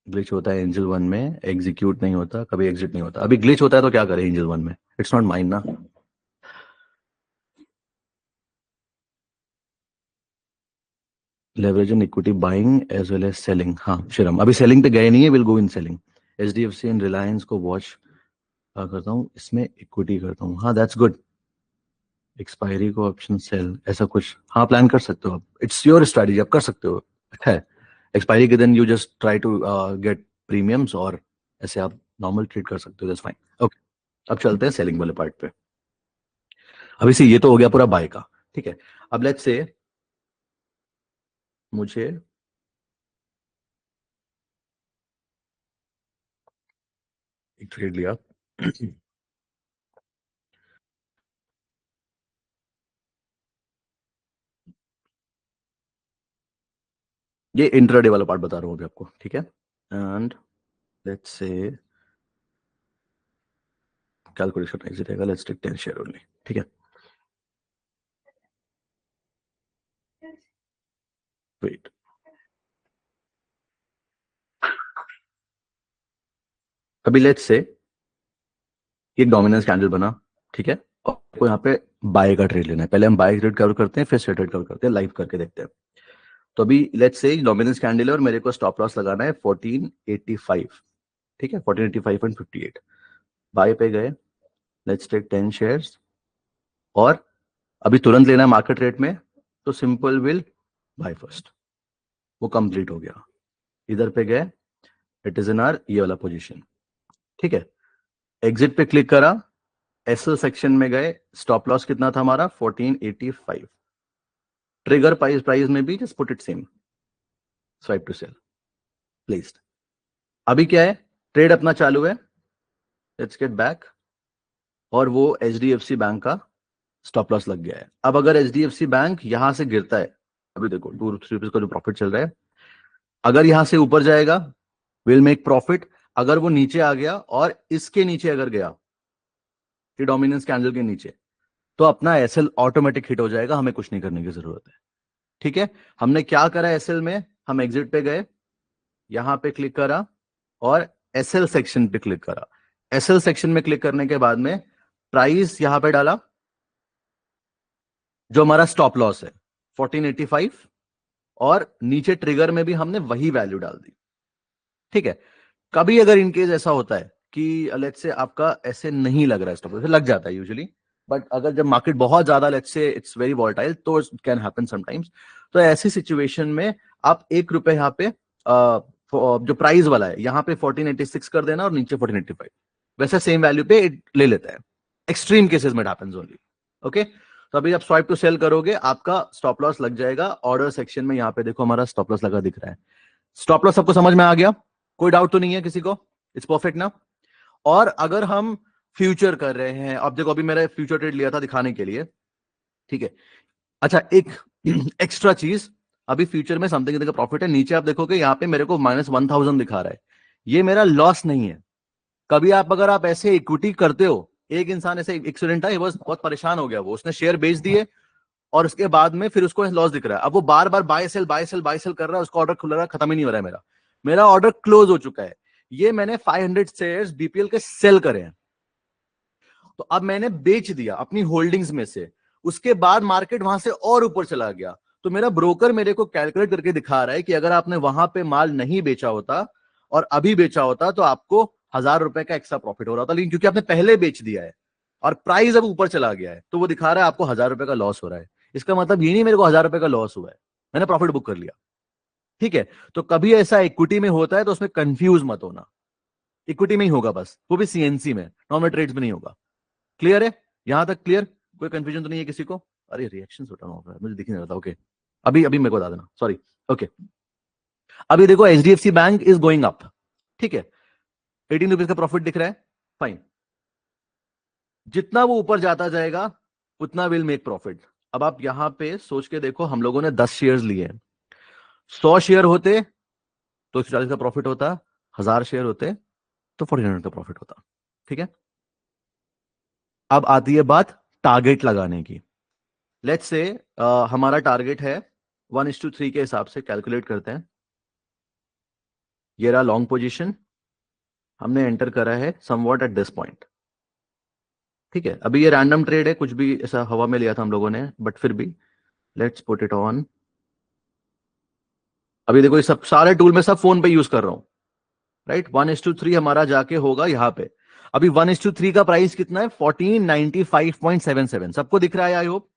ग्लिच होता है एंजल वन में, एग्जीक्यूट नहीं होता, कभी एग्जिट नहीं होता। अभी ग्लिच होता है तो क्या करें एंजल वन में? इट्स नॉट माइंड ना। Leverage and equity buying as well as selling, हाँ श्रीराम, अभी सेलिंग पे गए नहीं है, will go in selling. HDFC and Reliance को वॉच करता हूँ, इसमें इक्विटी करता हूँ, हाँ दैट्स गुड। एक्सपायरी को ऑप्शन सेल, ऐसा कुछ, हाँ प्लान कर सकते हो आप, इट्स योर स्ट्रैटेजी, आप कर सकते हो। अच्छा है, एक्सपायरी के दिन you just try to get premiums, और ऐसे आप नॉर्मल ट्रेड कर सकते हो, दैट्स फाइन। ओके, अब चलते हैं सेलिंग वाले पार्ट पे। अभी से ये तो हो गया पूरा बाय का, ठीक है। अब लेट्स से मुझे एक ट्रेड लिया, ये इंट्राडे वाला पार्ट बता रहा हूं अभी आपको, ठीक है। And let's say calculation easy रहेगा, लेट्स टेक 10 शेयर ओनली, ठीक है। वेट, अभी लेट्स से एक डोमिनेंस कैंडल बना, ठीक है, और आपको यहाँ पे बाय का ट्रेड लेना है। पहले हम बाय ट्रेड कवर करते हैं, फिर सेल ट्रेड कवर करते हैं, लाइव करके देखते हैं। तो अभी लेट्स से डोमिनेंस कैंडल है और मेरे को स्टॉप लॉस लगाना है 1485, ठीक है, 1485.58। बाय पे गए, लेट्स टेक 10 शेयर्स, और अभी तुरंत लेना है मार्केट रेट में, तो सिंपल विल बाय फर्स्ट। वो कंप्लीट हो गया, इधर पे गए, इट इज इन आर ये वाला पोजीशन, ठीक है। एग्जिट पे क्लिक करा, एसएल सेक्शन में गए, स्टॉप लॉस कितना था हमारा 1485। ट्रिगर प्राइस में भी just put it same, swipe to sell, placed. अभी क्या है, ट्रेड अपना चालू है, लेट्स गेट बैक, और वो एचडीएफसी बैंक का स्टॉप लॉस लग गया है। अब अगर एचडीएफसी बैंक यहां से गिरता है, अभी देखो 2 रुपीज का जो प्रॉफिट चल रहा है, अगर यहां से ऊपर जाएगा विल मेक प्रॉफिट। अगर वो नीचे आ गया और इसके नीचे अगर गया, डोमिनेंस कैंडल के नीचे, तो अपना एसएल ऑटोमेटिक हिट हो जाएगा, हमें कुछ नहीं करने की जरूरत है, ठीक है। हमने क्या करा एसएल में, हम एग्जिट पे गए, यहां पे क्लिक करा और एसएल सेक्शन पे क्लिक करा। एसएल सेक्शन में क्लिक करने के बाद में प्राइस यहां पे डाला, जो हमारा स्टॉप लॉस है 1485, और नीचे ट्रिगर में भी हमने वही वैल्यू डाल दी, ठीक है। कभी अगर इनकेस ऐसा होता है कि लेट्स से आपका ऐसे नहीं लग रहा है स्टॉप लॉस, लग जाता है यूजुअली, बट अगर जब मार्केट बहुत ज्यादा let's say it's very volatile, तो इट कैन हैपन समटाइम्स। तो ऐसी सिचुएशन में आप 1 रुपए यहाँ पे जो प्राइस वाला है यहाँ पे 1486 कर देना और नीचे 1485, वैसे सेम वैल्यू पे ले लेता है। एक्सट्रीम केसेस में हैपेंस ओनली, ओके। तो अभी आप स्वाइप टू सेल करोगे, आपका स्टॉप लॉस लग जाएगा ऑर्डर सेक्शन में। यहाँ पे देखो हमारा स्टॉप लॉस लगा दिख रहा है। स्टॉप लॉस सबको समझ में आ गया, कोई डाउट तो नहीं है किसी को? इट्स परफेक्ट ना। और अगर हम फ्यूचर कर रहे हैं, अब देखो अभी मैंने फ्यूचर ट्रेड लिया था दिखाने के लिए, ठीक है। अच्छा, एक एक्स्ट्रा चीज, अभी फ्यूचर में समथिंग का प्रॉफिट है, नीचे आप देखोगे यहाँ पे मेरे को -1000 दिखा रहा है, ये मेरा लॉस नहीं है। कभी आप अगर आप ऐसे इक्विटी करते हो, एक इंसान ऐसे एक्सीडेंट है, बस बहुत परेशान हो गया, वो उसने शेयर बेच दिए और उसके बाद में फिर उसको लॉस दिख रहा है। अब वो बार बार buy sell buy sell buy sell कर रहा है, उसका ऑर्डर खुल रहा है, खत्म ही नहीं हो रहा है। मेरा ऑर्डर क्लोज हो चुका है। ये मैंने 500 शेयर्स बीपीएल के सेल करे हैं, तो अब मैंने बेच दिया अपनी होल्डिंग्स में से, उसके बाद मार्केट वहां से और ऊपर चला गया, तो मेरा ब्रोकर मेरे को कैलकुलेट करके दिखा रहा है कि अगर आपने वहां पे माल नहीं बेचा होता और अभी बेचा होता तो आपको 1000 रुपए का एक्स्ट्रा प्रॉफिट हो रहा था, लेकिन क्योंकि आपने पहले बेच दिया है और प्राइस अब ऊपर चला गया है, तो वो दिखा रहा है आपको 1000 रुपए का लॉस हो रहा है। इसका मतलब ये नहीं मेरे को 1000 रुपए का लॉस हुआ है, मैंने प्रॉफिट बुक कर लिया, ठीक है। तो कभी ऐसा इक्विटी में होता है तो उसमें कंफ्यूज मत होना, इक्विटी में ही होगा बस, वो भी सीएनसी में, नॉर्मल ट्रेड्स में नहीं होगा। क्लियर है? यहां तक क्लियर? कोई कंफ्यूजन तो नहीं है किसी को? अरे रिएक्शन उठाना होगा, मुझे दिख नहीं रहा था, ओके। अभी अभी मेरे को बता देना, सॉरी, ओके। अभी देखो HDFC bank is going up, ठीक है, 18 रुपीज का प्रॉफिट दिख रहा है, फाइन। जितना वो ऊपर जाता जाएगा उतना विल मेक प्रॉफिट। अब आप यहां पे सोच के देखो, हम लोगों ने 10 शेयर लिए हैं, 100 शेयर होते तो 140 का प्रॉफिट होता, 1000 शेयर होते तो 1400 का प्रॉफिट होता, ठीक है। अब आती है बात टारगेट लगाने की। लेट्स से हमारा टारगेट है 1:3 के हिसाब से कैलकुलेट करते हैं। ये रहा लॉन्ग पोजीशन, हमने एंटर करा है समवॉट एट दिस पॉइंट, ठीक है। अभी ये रैंडम ट्रेड है, कुछ भी ऐसा हवा में लिया था हम लोगों ने, बट फिर भी लेट्स पुट इट ऑन। अभी देखो ये सब सारे टूल में सब फोन पे यूज कर रहा हूं, राइट। 1:3 हमारा जाके होगा यहाँ पे। अभी 1:3 का प्राइस कितना है? 1495.77। सबको दिख रहा है आई होप?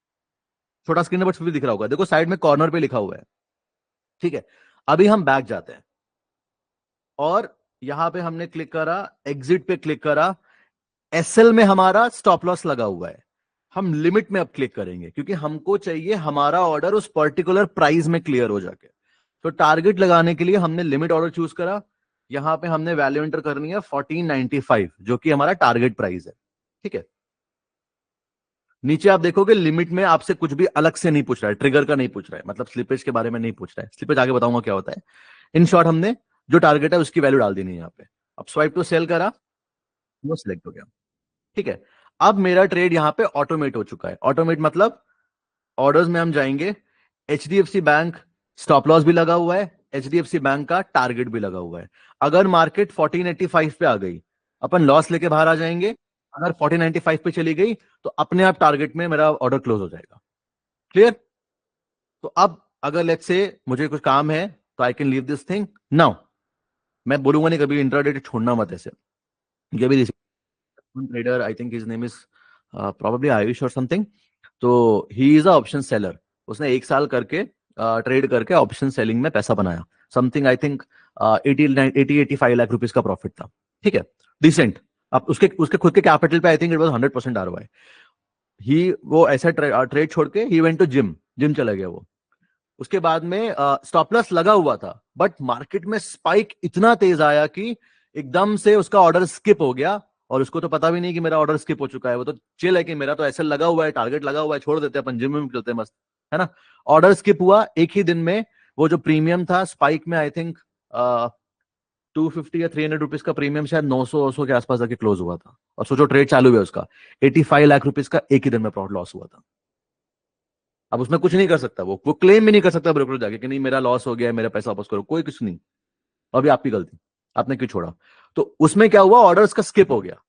छोटा स्क्रीन है बट फिर भी दिख रहा होगा, देखो साइड में कॉर्नर पे लिखा हुआ है, ठीक है। अभी हम बैक जाते हैं और यहां पे हमने क्लिक करा, एग्जिट पे क्लिक करा, एसएल में हमारा स्टॉप लॉस लगा हुआ है। हम लिमिट में अब क्लिक करेंगे क्योंकि हमको चाहिए हमारा ऑर्डर उस पर्टिकुलर प्राइस में क्लियर हो जाके। तो टारगेट लगाने के लिए हमने लिमिट ऑर्डर चूज करा, यहां पे हमने वैल्यू एंटर करनी है 1495 जो कि हमारा टारगेट प्राइस है। ठीक है, नीचे आप देखोगे लिमिट में आपसे कुछ भी अलग से नहीं पूछ रहा है, ट्रिगर का नहीं पूछ रहा है, मतलब स्लिपेज के बारे में नहीं पूछ रहा है। स्लिपेज आगे बताऊंगा क्या होता है। इन शॉर्ट हमने जो टारगेट है उसकी वैल्यू डाल देनी है यहाँ पे। अब स्वाइप टू सेल करा, वो सिलेक्ट हो गया। ठीक है, अब मेरा ट्रेड यहाँ पे ऑटोमेट हो चुका है। ऑटोमेट मतलब ऑर्डर्स में हम जाएंगे, एचडीएफसी बैंक स्टॉप लॉस भी लगा हुआ है, एचडीएफसी बैंक का टारगेट भी लगा हुआ है। अगर मार्केट 1485 पे आ गई, अपन लॉस लेके बाहर आ जाएंगे। अगर 1495 पे चली गई तो अपने आप टारगेट में मेरा ऑर्डर क्लोज हो जाएगा। क्लियर? तो अब अगर लेट्स से मुझे कुछ काम है तो I can leave this thing now. मैं बोलूंगा नहीं कभी इंट्राडे छोड़ना मत ऐसे। ये भी trader, I think his name is probably Ayush और समथिंग। तो he is a option seller. उसने 1 साल करके ट्रेड करके ऑप्शन सेलिंग में पैसा बनाया। Something I think 80-85 lakh rupees का प्रॉफिट था। ठीक है, डिसेंट। अब उसके उसके खुद के कैपिटल पे I think it was 100% ROI। He वो ऐसा ट्रेड छोड़ के he went to gym, gym चला गया वो। उसके बाद में स्टॉप लॉस लगा हुआ था, बट मार्केट में स्पाइक इतना तेज आया कि एकदम से उसका ऑर्डर स्किप हो गया। और उसको तो पता भी नहीं कि मेरा ऑर्डर स्किप हो चुका है। वो तो चिल है कि मेरा तो ऐसा लगा हुआ है, टारगेट लगा हुआ है, छोड़ देते हैं अपन, जिम में चलते हैं मस्त, है ना। ऑर्डर स्किप हुआ एक ही दिन में। वो जो प्रीमियम था स्पाइक में, आई थिंक 250 या 300 रुपीज का प्रीमियम, शायद 900 के आसपास जाके क्लोज हुआ था। और सोचो ट्रेड चालू हुआ उसका, 85 लाख रुपीज का एक ही दिन में प्रॉफिट लॉस हुआ था। अब उसमें कुछ नहीं कर सकता, वो क्लेम भी नहीं कर सकता ब्रोकर जाके कि नहीं मेरा लॉस हो गया है, मेरा पैसा वापस करो, कोई कुछ नहीं। अभी आपकी गलती, आपने क्यों छोड़ा। तो उसमें क्या हुआ, ऑर्डर का स्किप हो गया।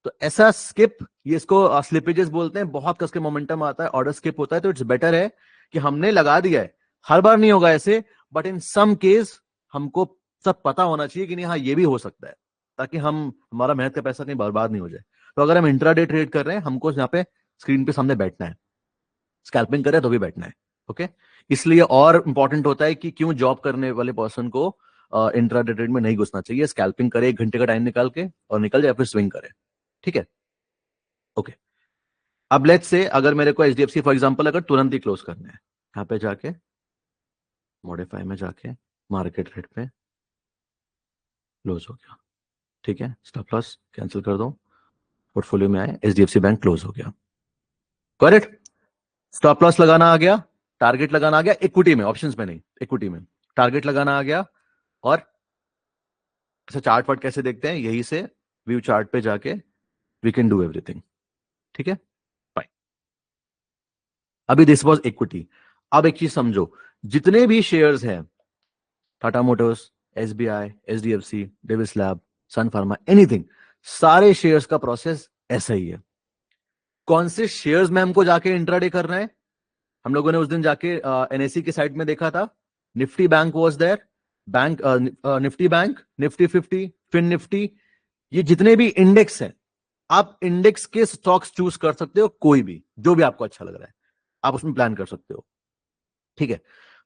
तो ऐसा स्किप, ये इसको स्लिपेजेस बोलते हैं। बहुत कस के मोमेंटम आता है, ऑर्डर स्किप होता है, तो इट्स बेटर है कि हमने लगा दिया है। हर बार नहीं होगा ऐसे, बट इन सम केस हमको सब पता होना चाहिए कि नहीं हाँ ये भी हो सकता है, ताकि हम हमारा मेहनत का पैसा कहीं बर्बाद नहीं हो जाए। तो अगर हम इंट्राडे ट्रेड कर रहे हैं, हमको यहाँ पे स्क्रीन पे सामने बैठना है, स्कैल्पिंग करे तो भी बैठना है। ओके, इसलिए और इंपॉर्टेंट होता है कि क्यों जॉब करने वाले पर्सन को इंट्राडे ट्रेड में नहीं घुसना चाहिए। स्कैल्पिंग करे 1 घंटे का टाइम निकाल के और निकल जाए, फिर स्विंग करे। ठीक है, ओके। अब लेट्स से अगर मेरे को एचडीएफसी फॉर एग्जांपल अगर तुरंत ही क्लोज करना है, यहाँ पे जाके मॉडिफाई में जाके मार्केट रेट पे क्लोज हो गया। ठीक है, स्टॉप लॉस कैंसिल कर दो, पोर्टफोलियो में आए, एचडीएफसी बैंक क्लोज हो गया। करेक्ट, स्टॉप लॉस लगाना आ गया, टारगेट लगाना आ गया, इक्विटी में, ऑप्शंस में नहीं, इक्विटी में टारगेट लगाना आ गया। और ऐसा चार्ट वार्ट कैसे देखते हैं, यही से व्यू चार्ट पे जाके वी कैन डू एवरीथिंग। ठीक है, फाइन। अभी दिस वाज इक्विटी। अब एक चीज समझो, जितने भी शेयर्स हैं, Tata Motors, SBI, HDFC, Divi's lab, Sun Pharma, anything, सारे शेयर्स का प्रोसेस ऐसा ही है। कौन से शेयर्स में हमको जाके इंट्राडे करना है, हम लोगों ने उस दिन जाके एनएससी की साइट में देखा था। Nifty bank was there, bank Nifty bank, Nifty 50, Fin Nifty, ये जितने भी इंडेक्स हैं, आप इंडेक्स के स्टॉक्स चूज कर सकते हो, कोई भी जो भी आपको अच्छा लग रहा है आप उसमें प्लान कर सकते हो। ठीक है,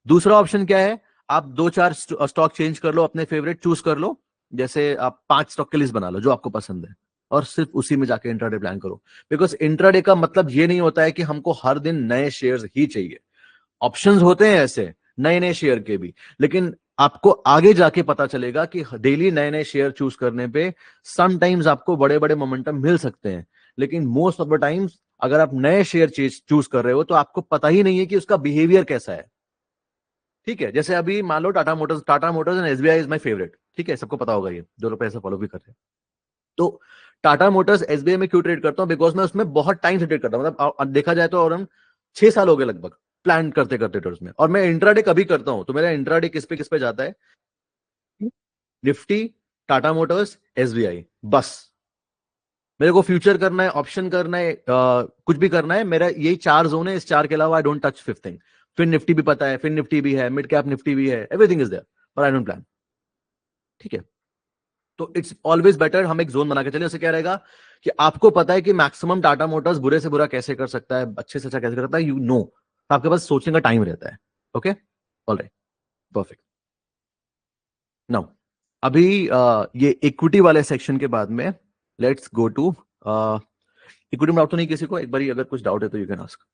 दूसरा ऑप्शन क्या है, आप 2-4 स्टॉक चेंज कर लो, अपने फेवरेट चूज कर लो। जैसे आप 5 स्टॉक की लिस्ट बना लो जो आपको पसंद है, और सिर्फ उसी में जाके इंट्राडे प्लान करो। बिकॉज इंट्राडे का मतलब ये नहीं होता है कि हमको हर दिन नए शेयर्स ही चाहिए। ऑप्शंस होते हैं ऐसे नए नए शेयर के भी, लेकिन आपको आगे जाके पता चलेगा कि डेली नए नए शेयर चूज करने पे समटाइम्स आपको बड़े बड़े मोमेंटम मिल सकते हैं, लेकिन मोस्ट ऑफ द टाइम्स अगर आप नए शेयर चूज कर रहे हो तो आपको पता ही नहीं है कि उसका बिहेवियर कैसा है। ठीक है, जैसे अभी मान लो Tata Motors and SBI is my favourite. ठीक है, सबको पता होगा ये जो लोग ऐसा फॉलो भी कर रहे हैं। तो टाटा मोटर्स एसबीआई में क्यों ट्रेड करता हूं, बिकॉज मैं उसमें बहुत टाइम से ट्रेड करता हूं, मतलब देखा जाए तो अराउंड 6 साल हो गए लगभग प्लान करते करते ट्रेड्स में। और मैं इंट्राडे कभी करता हूं तो मेरा इंट्राडे किस पे जाता है, निफ्टी, टाटा मोटर्स, एसबीआई, बस। मेरे को फ्यूचर करना है, ऑप्शन करना है, कुछ भी करना है, मेरा यही 4 जोन है, इस 4 के अलावा I don't touch fifth thing. फिर निफ्टी भी पता है, फिर निफ्टी भी है, मिड कैप निफ्टी भी है, एवरीथिंग इज देयर, पर आई डोंट प्लान। ठीक है, तो इट्स ऑलवेज बेटर हम एक जोन बना के चले। उससे क्या रहेगा कि आपको पता है कि मैक्सिमम टाटा मोटर्स बुरे से बुरा कैसे कर सकता है, अच्छे से अच्छा कैसे कर सकता है, यू नो, आपके पास सोचने का टाइम रहता है। Okay, alright, perfect. नाउ अभी ये इक्विटी वाले सेक्शन के बाद में लेट्स गो टू इक्विटी में। डाउट तो नहीं किसी को, एक बार अगर कुछ डाउट है तो you can ask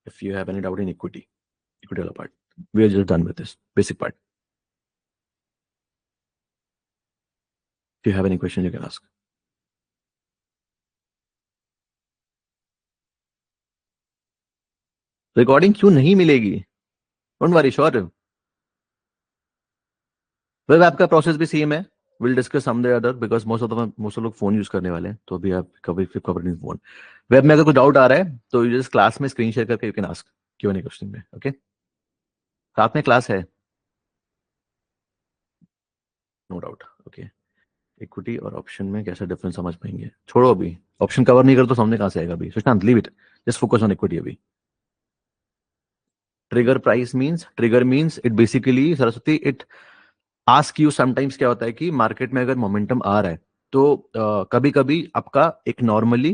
if you have any doubt in equity, equity वाला part. We are just done with this basic part. If you have any question, you can ask. Recording क्यों नहीं मिलेगी? Don't worry, sure. Web app का process भी same है। Will discuss some day other, because most of लोग phone use करने वाले हैं, तो अभी आप कभी कवर नहीं फोन। वेब में अगर कोई डाउट आ रहा है तो यू जस्ट क्लास में स्क्रीन शेयर करके यू कैन आस्क क्यों क्वेश्चन में। ओके, साथ में क्लास है, नो डाउट। ओके, इक्विटी और ऑप्शन में कैसा डिफरेंस समझ पाएंगे? छोड़ो, अभी ऑप्शन कवर नहीं कर तो सामने कहां से आएगा? अभी Sushant, leave it, just focus on equity अभी। Trigger means it basically, Saraswati, it ask you sometimes. क्या होता है कि मार्केट में अगर मोमेंटम आ रहा है तो कभी कभी आपका एक नॉर्मली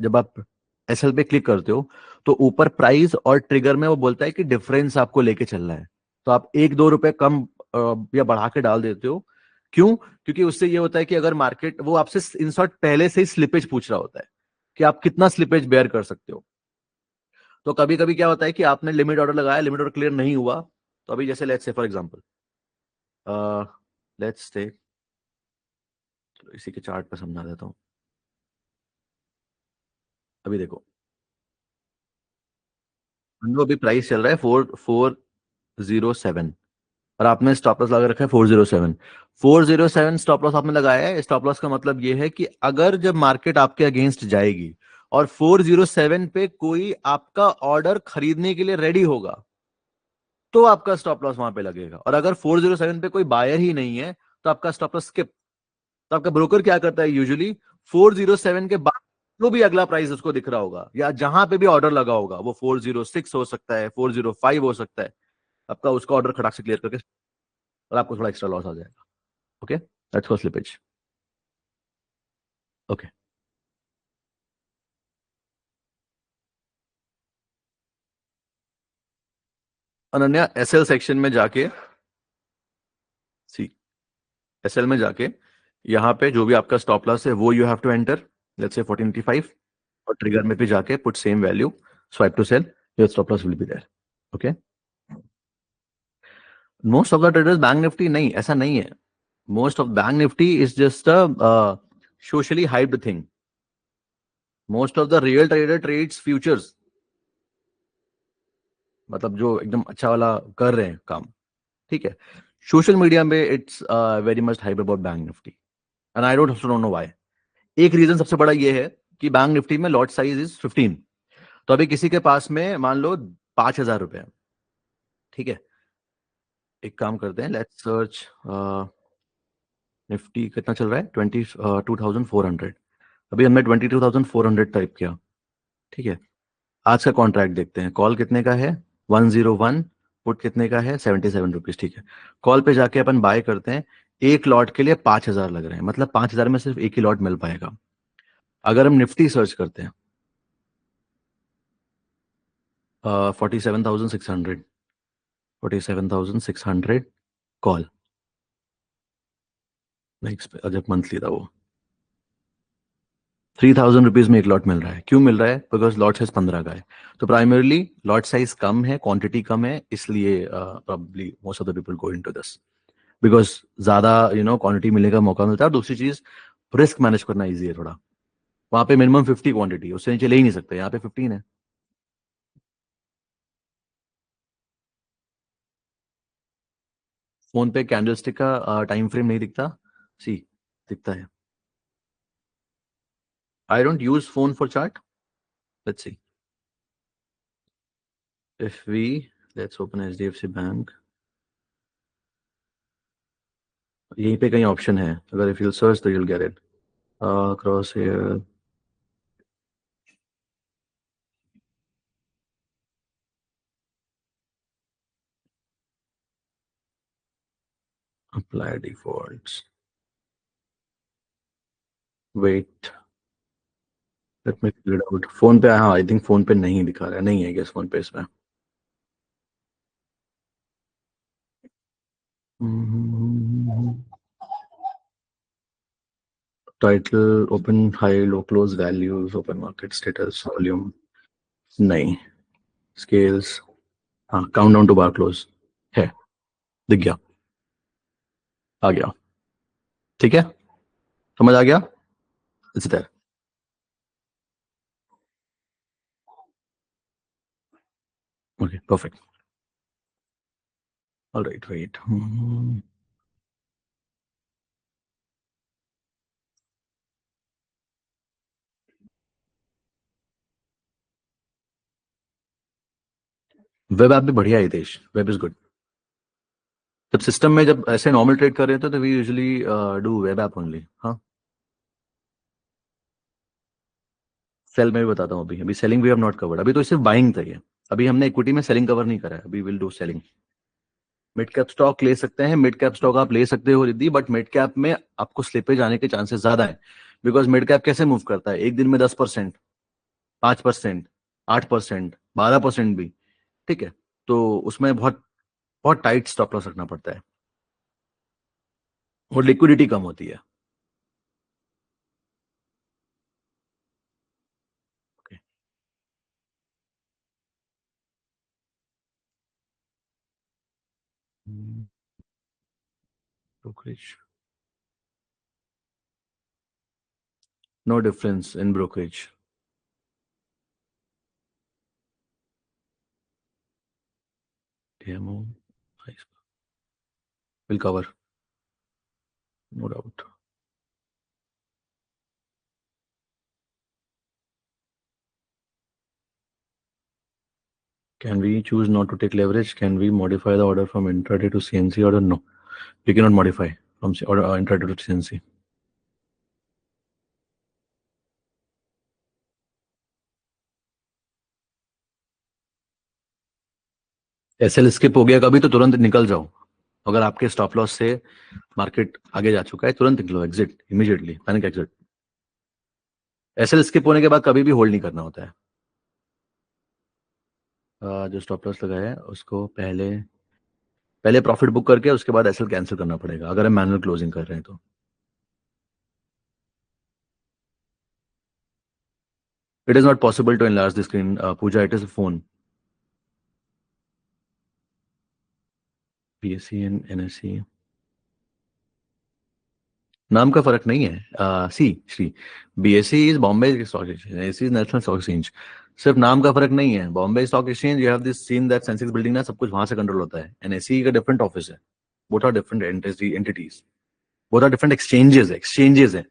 जब आप एसएल पे क्लिक करते हो तो ऊपर प्राइस और ट्रिगर में वो बोलता है कि डिफरेंस आपको लेके चलना है, तो आप 1-2 रुपए कम या बढ़ा के डाल देते हो। क्यों? क्योंकि उससे ये होता है कि अगर मार्केट, वो आपसे इन शॉर्ट पहले से ही स्लिपेज पूछ रहा होता है कि आप कितना स्लिपेज बेयर कर सकते हो। तो कभी कभी क्या होता है कि आपने लिमिट ऑर्डर लगाया, लिमिट ऑर्डर क्लियर नहीं हुआ, तो अभी जैसे let's say for example, let's say, चलो इसी के चार्ट पे समझा देता हूँ। अभी देखो, मान लो अभी प्राइस चल रहा है 4407 और आपने स्टॉप लॉस लगा रखा है 407। 407 स्टॉप लॉस आपने लगाया है। स्टॉप लॉस का मतलब ये है कि अगर जब मार्केट आपके अगेंस्ट जाएगी और 407 पे कोई आपका ऑर्डर खरीदने के लिए रेडी होगा तो आपका स्टॉप लॉस वहां पे लगेगा, और अगर 407 पे कोई बायर ही नहीं है तो आपका स्टॉप लॉस स्किप। तो आपका ब्रोकर क्या करता है यूजुअली, 407 के बाद जो भी अगला प्राइस उसको दिख रहा होगा या जहां पे भी ऑर्डर लगा होगा, वो 406 हो सकता है, 405 हो सकता है, आपका उसका ऑर्डर खटाक से क्लियर करके और आपको थोड़ा एक्स्ट्रा लॉस आ जाएगा। Okay, that's called slippage. Okay, Ananya, SL section में जाके, सी, एसएल में जाके यहाँ पे जो भी आपका स्टॉप लॉस है वो you have to enter, let's say 1485, और ट्रिगर में भी जाके put same value, swipe to sell, your stop loss will be there. Okay, most of the traders bank Nifty नहीं, ऐसा नहीं है। Most of bank Nifty is just a socially hyped thing. Most of the real trader trades futures, मतलब जो एकदम अच्छा वाला कर रहे हैं काम, ठीक है। सोशल मीडिया में it's very much hype about bank Nifty, and I don't know why. एक रीजन सबसे बड़ा ये है कि बैंक निफ्टी में लॉट साइज इज 15। तो अभी किसी के पास में मान लो 5,000 रुपए है, ठीक है। एक काम करते हैं, लेट्स सर्च निफ्टी कितना चल रहा है, 22,400। अभी हमने 22,400 टाइप किया, ठीक है। आज का कॉन्ट्रैक्ट देखते हैं, कॉल कितने का है, 101, पुट कितने का है, 77 रुपीज, ठीक है। कॉल पे जाके अपन बाय करते हैं, एक लॉट के लिए 5,000 लग रहे हैं, मतलब 5,000 में सिर्फ एक ही लॉट मिल पाएगा। अगर हम निफ्टी सर्च करते हैं, 47,600, 47,600 कॉल, नेक्स्ट जब मंथली था वो 3,000 रुपीज में एक लॉट मिल रहा है। क्यों मिल रहा है? बिकॉज लॉट साइज 15 का है। तो प्राइमरली लॉट साइज कम है, क्वांटिटी कम है, इसलिए probably most of the people go into this, because ज्यादा क्वांटिटी मिलने का मौका मिलता है। और दूसरी चीज, रिस्क मैनेज करना इजी है थोड़ा। वहां पे मिनिमम 50 क्वांटिटी, उससे नीचे ले ही नहीं सकते, यहाँ पे 15 है। फोन पे कैंडलस्टिक का टाइम फ्रेम नहीं दिखता? सी, दिखता है। I don't use phone for chart. Let's see, if we, let's open HDFC bank. यहीं पे कहीं ऑप्शन है, अगर इफ यू सर्च तो you'll get it, cross here, apply defaults, wait, let me figure it out. Phone पे, हाँ, I think phone पे नहीं दिखा रहा है, नहीं है गेस फोन पे इसमें। Title, open high low close values, open market status, volume, नहीं। स्केल्स, हाँ, count down to bar close है, दिख गया, आ गया। ठीक है, समझ आ गया? It's there. Okay, perfect. Alright, wait. Web app भी बढ़िया है देश, वेब इज गुड। जब सिस्टम में जब ऐसे नॉर्मल ट्रेड कर रहे थे तो we usually do web app only. हाँ, सेल में भी बताता हूँ। अभी अभी selling we have not covered, अभी तो सिर्फ बाइंग था ये। अभी हमने इक्विटी में सेलिंग कवर नहीं करा है, अभी will do selling. Mid cap stock ले सकते हैं, मिड कैप स्टॉक आप ले सकते हो रिद्धि, बट मिड कैप में आपको स्लिपेज आने के चांसेस ज्यादा है। बिकॉज मिड कैप कैसे मूव करता है, एक दिन में 10%, 5%, 8%, 12% भी। ठीक है, तो उसमें बहुत बहुत टाइट स्टॉप लॉस रखना पड़ता है और लिक्विडिटी कम होती है। Okay. Brokerage. No difference in brokerage. DMO will cover, no doubt. Can we choose not to take leverage? Can we modify the order from intraday to CNC order? No, we cannot modify from order intraday to CNC. SL skip हो गया कभी तो तुरंत निकल जाओ। अगर आपके stop loss से मार्केट आगे जा चुका है, तुरंत निकलो, exit immediately, panic exit. SL skip होने के बाद कभी भी होल्ड नहीं करना होता है। जो स्टॉप लॉस लगाया है उसको पहले पहले प्रॉफिट बुक करके उसके बाद एसएल कैंसिल करना पड़ेगा अगर हम मैनुअल क्लोजिंग कर रहे हैं तो। It is not possible to enlarge the screen, Pooja, it is a phone. BSC and NSC नाम का फर्क नहीं है। See Shri, BSC is Bombay stock exchange, NSC is national stock exchange. सिर्फ नाम का फर्क नहीं है। Bombay stock exchange, you have this seen that Sensex building ना, सब कुछ वहां से कंट्रोल होता है। एनएससी का डिफरेंट ऑफिस है। Both are different entities, both are different exchanges है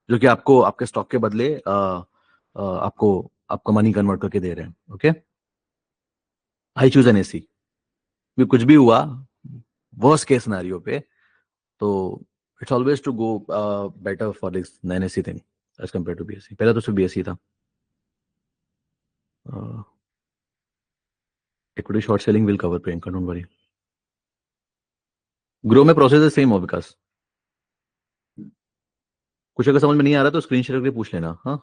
जो कि आपको आपके स्टॉक के बदले आपको आपका मनी कन्वर्ट करके दे रहे हैं। Okay, I choose NSC. कुछ भी हुआ वर्स्ट केस सिनेरियो पे, तो it's always to go better for this NSC thing as compare to BSC. पहले तो सिर्फ बीएससी था। Equity short selling will cover, Priyanka, don't worry. Groww में प्रोसेस सेम हो विकास। कुछ अगर समझ में नहीं आ रहा तो स्क्रीन शेयर करके पूछ लेना। हाँ,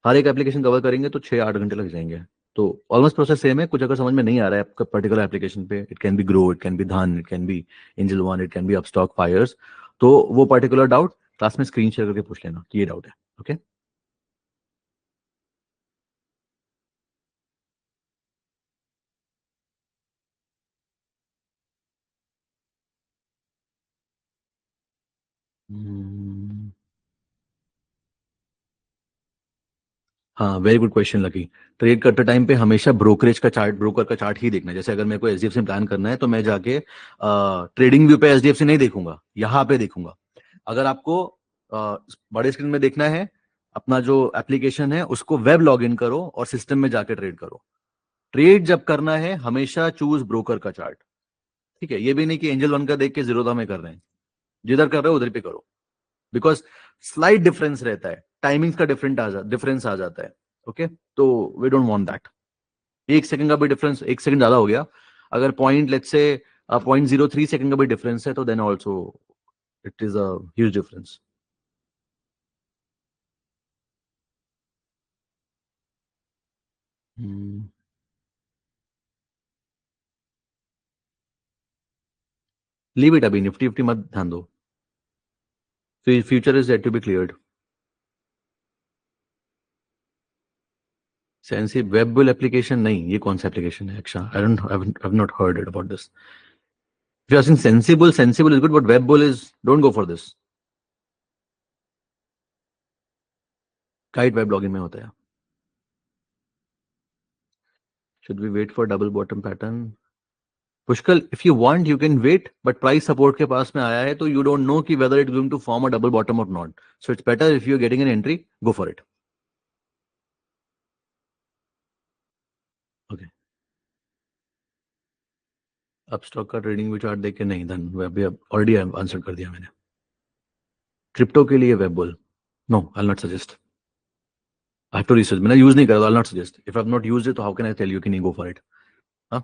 हर एक एप्लीकेशन कवर करेंगे तो 6-8 घंटे लग जाएंगे। तो ऑलमोस्ट प्रोसेस सेम है। कुछ अगर समझ में नहीं आ रहा है आपका पर्टिकुलर एप्लीकेशन पे, it can be Groww, it can be Dhan, it can be Angel One, it can be Upstox Fyers, तो वो पर्टिकुलर डाउट क्लास में स्क्रीन शेयर करके पूछ लेना कि ये डाउट है। ओके, हाँ, very good question Lucky. Trade करते टाइम पे हमेशा ब्रोकरेज का चार्ट, ब्रोकर का चार्ट ही देखना है। जैसे अगर मेरे को एचडीएफसी प्लान करना है तो मैं जाके ट्रेडिंग व्यू पे एचडीएफसी नहीं देखूंगा, यहाँ पे देखूंगा। अगर आपको बड़े स्क्रीन में देखना है, अपना जो एप्लीकेशन है उसको वेब लॉग इन करो और सिस्टम में जाके ट्रेड करो। ट्रेड जब करना है हमेशा चूज ब्रोकर का चार्ट। ठीक है, ये भी नहीं कि एंजल वन का देख के जीरोधा में कर रहे हैं। जिधर कर रहे हो उधर पे करो। बिकॉज स्लाइट डिफरेंस रहता है, टाइमिंग्स का डिफरेंस आ जाता है। ओके, तो we don't want that. 1 second का भी डिफरेंस, 1 सेकंड ज्यादा हो गया। अगर पॉइंट लेट्स से 0.03 सेकंड का भी डिफरेंस है तो then also it is a huge difference. Leave it, अभी निफ्टी फिफ्टी मत ध्यान दो। Future is yet to be cleared. सेंसी वेब बुल एप्लीकेशन नहीं, ये कौन सा एप्लीकेशन है? अच्छा, I don't have not heard it about this. If you are saying Sensibull is good, but Webull is, don't go for this. Kite web blogging में होता है. Should we wait for double bottom pattern? Pushkal, if you want you can wait, but price support के पास में आया है तो you don't know कि whether it going to form a double bottom और not. So it's better if you are getting an entry, go for it. Okay. अब stock का ट्रेडिंग व्यू चार्ट देख के नहीं, धन अभी ऑलरेडी आंसर कर दिया मैंने. क्रिप्टो के लिए Webull, no I will not suggest. I have to research. मैंने यूज नहीं करा, I will not suggest. If I have not used it तो how can I tell you कि नहीं गो फॉर इट? हाँ,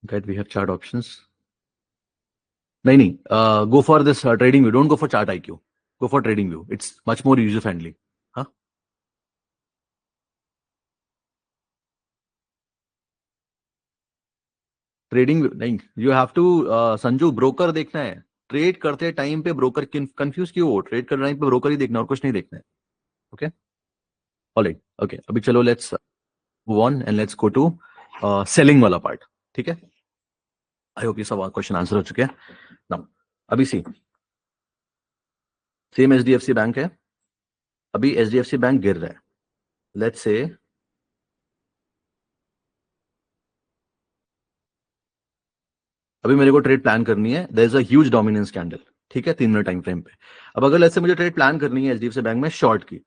guide we have chart options. नहीं नहीं, go for this TradingView, don't go for ChartIQ. Go for TradingView, it's much more user friendly. हाँ, trading नहीं, you have to, Sanju, broker देखना है. Trade करते time पे broker confuse क्यों हो? ट्रेड करते टाइम पे ब्रोकर ही देखना और कुछ नहीं देखना है. Okay, alright. ओके, अभी चलो let's move on and let's go to selling वाला पार्ट. ठीक है, आई होप ये सब क्वेश्चन आंसर हो चुके हैं. नाउ अभी सी, सेम एचडीएफसी बैंक है. अभी एचडीएफसी बैंक गिर रहा है. लेट्स से अभी मेरे को ट्रेड प्लान करनी है. There is a huge dominance candle. ठीक है, 3 मिनट टाइम फ्रेम पे. अब अगर लेट्स से मुझे ट्रेड प्लान करनी है एचडीएफसी बैंक में शॉर्ट की,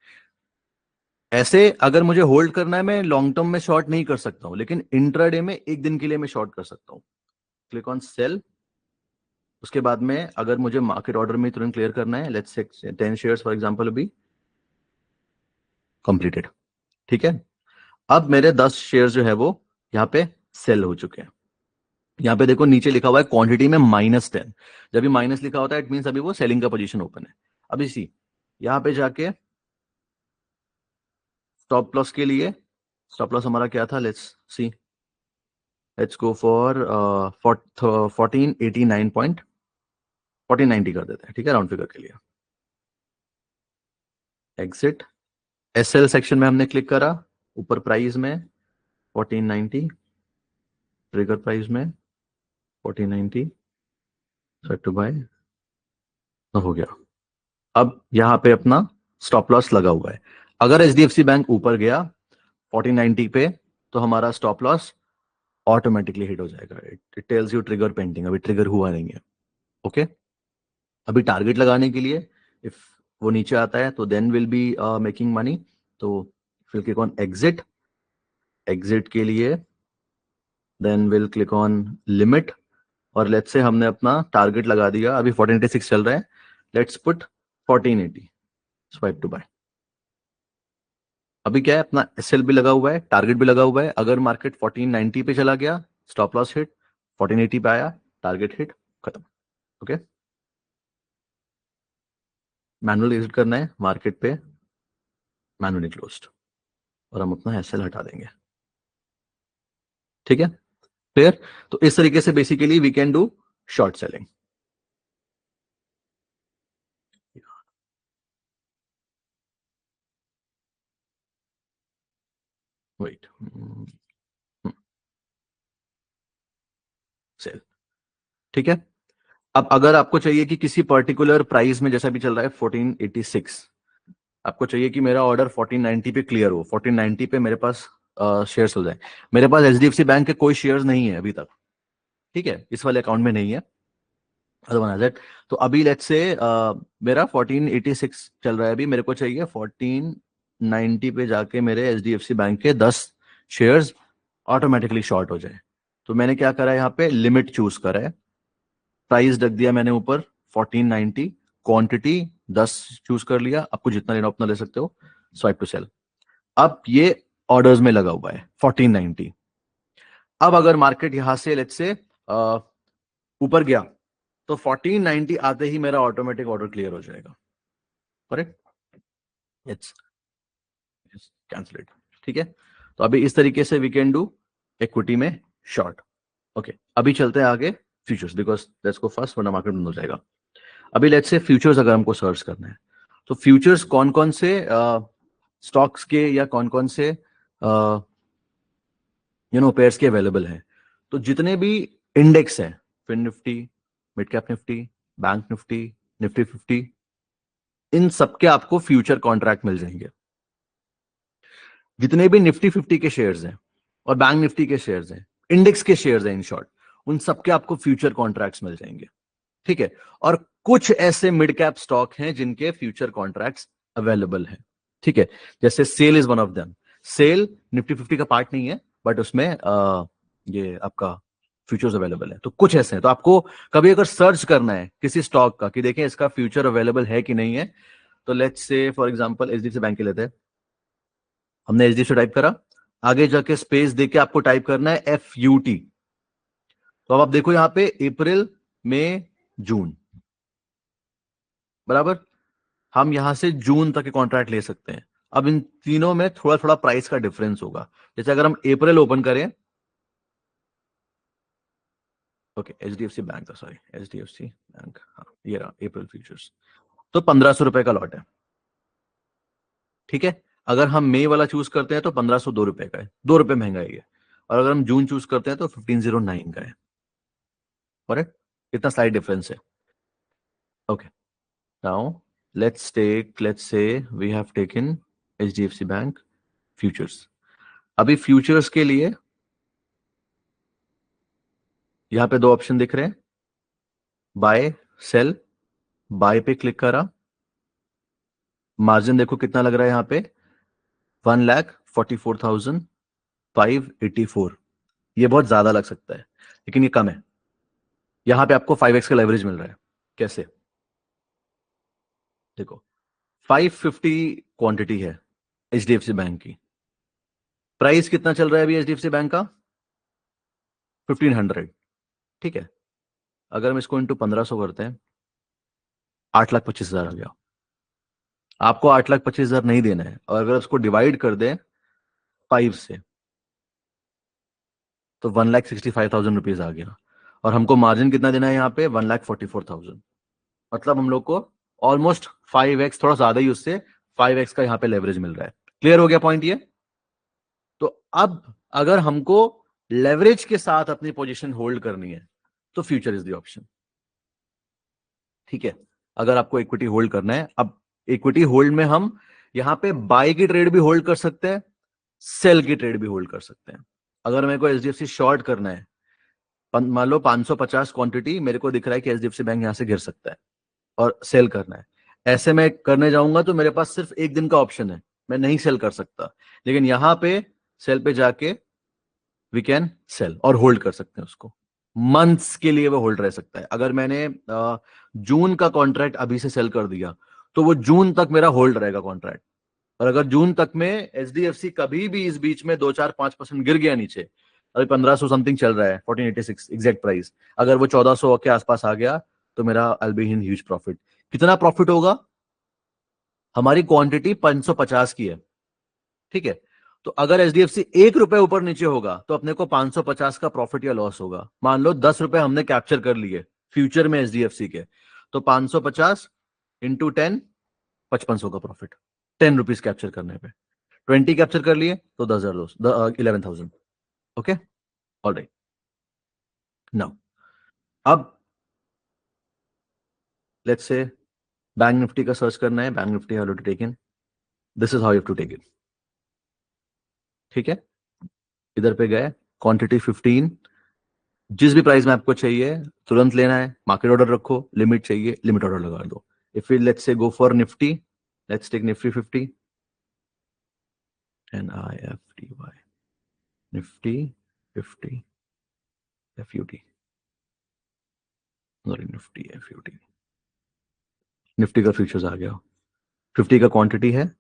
ऐसे अगर मुझे होल्ड करना है, मैं लॉन्ग टर्म में शॉर्ट नहीं कर सकता हूं, लेकिन इंट्राडे में एक दिन के लिए मैं शॉर्ट कर सकता हूं. Click on sale. उसके बाद में अगर मुझे मार्केट ऑर्डर में तुरंत क्लियर करना है, let's say 10 shares for example, अभी कंप्लीटेड. ठीक है, अब मेरे 10 शेयर जो है वो यहाँ पे सेल हो चुके हैं. यहाँ पे देखो नीचे लिखा हुआ है क्वांटिटी में -10. जब भी माइनस लिखा होता है इट मींस अभी वो सेलिंग का पोजीशन ओपन है. अब इसी यहाँ पे जाके स्टॉप लॉस के लिए, स्टॉप लॉस हमारा क्या था? Let's see, let's go for 1490 कर देते हैं. ठीक है, राउंड फिगर के लिए. एग्जिट. एसएल सेक्शन में हमने क्लिक करा, ऊपर प्राइस में 1490, ट्रिगर प्राइस में 1490, सेट टू बाय, हो गया. अब यहाँ पे अपना स्टॉप लॉस लगा हुआ है. अगर एचडीएफसी बैंक ऊपर गया 1490 पे तो हमारा स्टॉप लॉस ऑटोमेटिकली हिट हो जाएगा. It tells you trigger painting, अभी ट्रिगर हुआ नहीं है. ओके, अभी टारगेट लगाने के लिए इफ वो नीचे आता है तो then will be making money. तो फिर क्लिक ऑन एग्जिट. एग्जिट के लिए then will click on limit. और लेट्स से हमने अपना टारगेट लगा दिया, अभी 1486 चल रहा है, let's put 1480, swipe to buy. अभी क्या है, अपना एसएल भी लगा हुआ है, टारगेट भी लगा हुआ है. अगर मार्केट 1490 पे चला गया, स्टॉप लॉस हिट, 1480 पे आया, टारगेट हिट, खत्म. ओके, मैनुअल एग्जिट करना है मार्केट पे, मैनुअली क्लोज्ड, और हम अपना एसएल हटा देंगे. ठीक है, क्लियर? तो इस तरीके से basically we can do short selling. Wait, sell. ठीक है, अब अगर आपको चाहिए कि किसी पर्टिकुलर प्राइस में, जैसा भी चल रहा है 1486, आपको चाहिए कि मेरा ऑर्डर 1490 पे क्लियर हो, 1490 पे मेरे पास शेयर्स हो जाए. मेरे पास एचडीएफसी बैंक के कोई शेयर्स नहीं है अभी तक. ठीक है, इस वाले अकाउंट में नहीं है. अदरवाइज तो अभी लेट्स से मेरा 1486 चल रहा है, अभी मेरे को चाहिए 1490 पे जाके मेरे एचडीएफसी बैंक के 10 शेयर्स ऑटोमेटिकली शॉर्ट हो जाए. तो मैंने क्या करा है, यहाँ पे लिमिट चूज करा है, प्राइस रख दिया मैंने ऊपर 1490, क्वांटिटी 10 चूज कर लिया. आपको जितना लेना उतना ले सकते हो, स्वाइप टू सेल. अब ये ऑर्डर्स में लगा हुआ है 1490. अब अगर मार्केट यहां से लेट्स से ऊपर गया तो 1490 आते ही मेरा ऑटोमेटिक ऑर्डर क्लियर हो जाएगा. Correct, it's cancel it. ठीक है, तो अभी इस तरीके से वी कैन डू इक्विटी में शॉर्ट. ओके, अभी चलते हैं आगे futures, because let's go first, वरना मार्केट बंद हो जाएगा. अभी लेट्स से फ्यूचर्स अगर हमको सर्च करना है, तो फ्यूचर्स कौन कौन से स्टॉक्स के या कौन कौन से पेयर्स के अवेलेबल हैं। तो जितने भी इंडेक्स हैं, fin Nifty, mid cap Nifty, bank Nifty, Nifty 50, इन सबके आपको फ्यूचर कॉन्ट्रैक्ट मिल जाएंगे। जितने भी निफ्टी 50 के शेयर्स हैं और बैंक निफ्टी के शेयर्स हैं, इंडेक्स के शेयर्स हैं इन शॉर्ट, उन सबके आपको फ्यूचर कॉन्ट्रैक्ट्स मिल जाएंगे। ठीक है। और कुछ ऐसे मिड कैप स्टॉक हैं जिनके फ्यूचर कॉन्ट्रैक्ट्स अवेलेबल हैं। ठीक है। जैसे sell is one of them. Sell Nifty 50 का पार्ट नहीं है, बट उसमें ये आपका फ्यूचर्स अवेलेबल है। तो कुछ ऐसे हैं। तो आपको कभी अगर सर्च करना है किसी स्टॉक का कि देखें इसका फ्यूचर अवेलेबल है कि नहीं है, तो let's say for example HDFC bank के लेते हैं। हमने एचडीएफसी टाइप करा, आगे जाके स्पेस देके आपको टाइप करना है FUT। तो अब आप देखो यहां पे अप्रैल, मई, जून, बराबर। हम यहां से जून तक के कॉन्ट्रैक्ट ले सकते हैं। अब इन तीनों में थोड़ा थोड़ा प्राइस का डिफरेंस होगा। जैसे अगर हम अप्रैल ओपन करें, ओके एचडीएफसी बैंक था, सॉरी एचडीएफसी बैंक, हाँ ये रहा अप्रैल फ्यूचर्स। तो 1500 रुपए का लॉट है। ठीक है। अगर हम मई वाला चूज करते हैं तो 1502 रुपए का है, 2 रुपए महंगा है ये। और अगर हम जून चूज करते हैं तो 1509 का है। करेक्ट। कितना स्लाइड डिफरेंस है। Okay. Now let's say we have taken HDFC bank futures. अभी फ्यूचर्स के लिए यहां पे दो ऑप्शन दिख रहे हैं, बाय, सेल। बाय पे क्लिक करा, मार्जिन देखो कितना लग रहा है यहां पे, 1,44,584। ये बहुत ज्यादा लग सकता है, लेकिन ये कम है। यहां पे आपको 5x का लेवरेज मिल रहा है। कैसे? देखो 550 क्वांटिटी है एचडीएफसी बैंक की। प्राइस कितना चल रहा है अभी एचडीएफसी बैंक का? 1500। ठीक है। अगर हम इसको इंटू 1500 करते हैं, 8,25,000 आ गया। आपको 8,25,000 नहीं देना है, और अगर उसको डिवाइड कर दें 5 से, तो 1,65,000 रुपीज आ गया। और हमको मार्जिन कितना देना है यहाँ पे? 1,44,000। मतलब हम लोग को ऑलमोस्ट 5x, थोड़ा ज्यादा ही उससे 5x का यहाँ पे लेवरेज मिल रहा है। क्लियर हो गया पॉइंट ये? तो अब अगर हमको लेवरेज के साथ अपनी पोजीशन होल्ड करनी है तो फ्यूचर इज द ऑप्शन। ठीक है। अगर आपको इक्विटी होल्ड करना है, अब इक्विटी होल्ड में हम यहां पे बाय की ट्रेड भी होल्ड कर सकते हैं, सेल की ट्रेड भी होल्ड कर सकते हैं। अगर मेरे को एचडीएफसी शॉर्ट करना है, मान लो 550 क्वांटिटी मेरे को दिख रहा है कि एचडीएफसी बैंक यहां से गिर सकता है और सेल करना है, ऐसे में करने जाऊंगा तो मेरे पास सिर्फ एक दिन का ऑप्शन है, मैं नहीं सेल कर सकता। लेकिन यहां पे सेल पे जाके वी कैन सेल और होल्ड कर सकते हैं उसको। मंथ्स के लिए वो होल्ड रह सकता है। अगर मैंने जून का कॉन्ट्रैक्ट अभी से सेल कर दिया तो वो जून तक मेरा होल्ड रहेगा कॉन्ट्रैक्ट। और अगर जून तक में एचडीएफसी कभी भी इस बीच में 2-4-5% गिर गया नीचे, अभी 1500 समथिंग चल रहा है, 1486 एग्जैक्ट प्राइस, अगर वो 1400 के आसपास आ गया तो मेरा आई बी इन ह्यूज प्रॉफिट। कितना प्रॉफिट होगा? हमारी क्वांटिटी 550 की है। ठीक है। तो अगर एचडीएफसी 1 रुपए ऊपर नीचे होगा तो अपने को 550 का प्रॉफिट या लॉस होगा। मान लो 10 रुपए हमने कैप्चर कर लिए फ्यूचर में एचडीएफसी के, तो 550 इंटू 10, 5500 का प्रॉफिट 10 रुपीज कैप्चर करने पे। 20 कैप्चर कर लिए तो 10,000, 11,000। Okay, all right. नाउ अब लेट्स से बैंक निफ्टी का सर्च करना है। Bank Nifty how to take in, this is how you to take it. ठीक है। इधर पे गए, क्वांटिटी 15, जिस भी प्राइस में आपको चाहिए तुरंत लेना है, मार्केट ऑर्डर रखो, लिमिट चाहिए लिमिट ऑर्डर लगा दो। If we let's say go for Nifty, let's take Nifty 50, NIFTY, Nifty 50 FUT, sorry Nifty FUT। Nifty का फ्यूचर्स आ गया। 50 का क्वांटिटी है,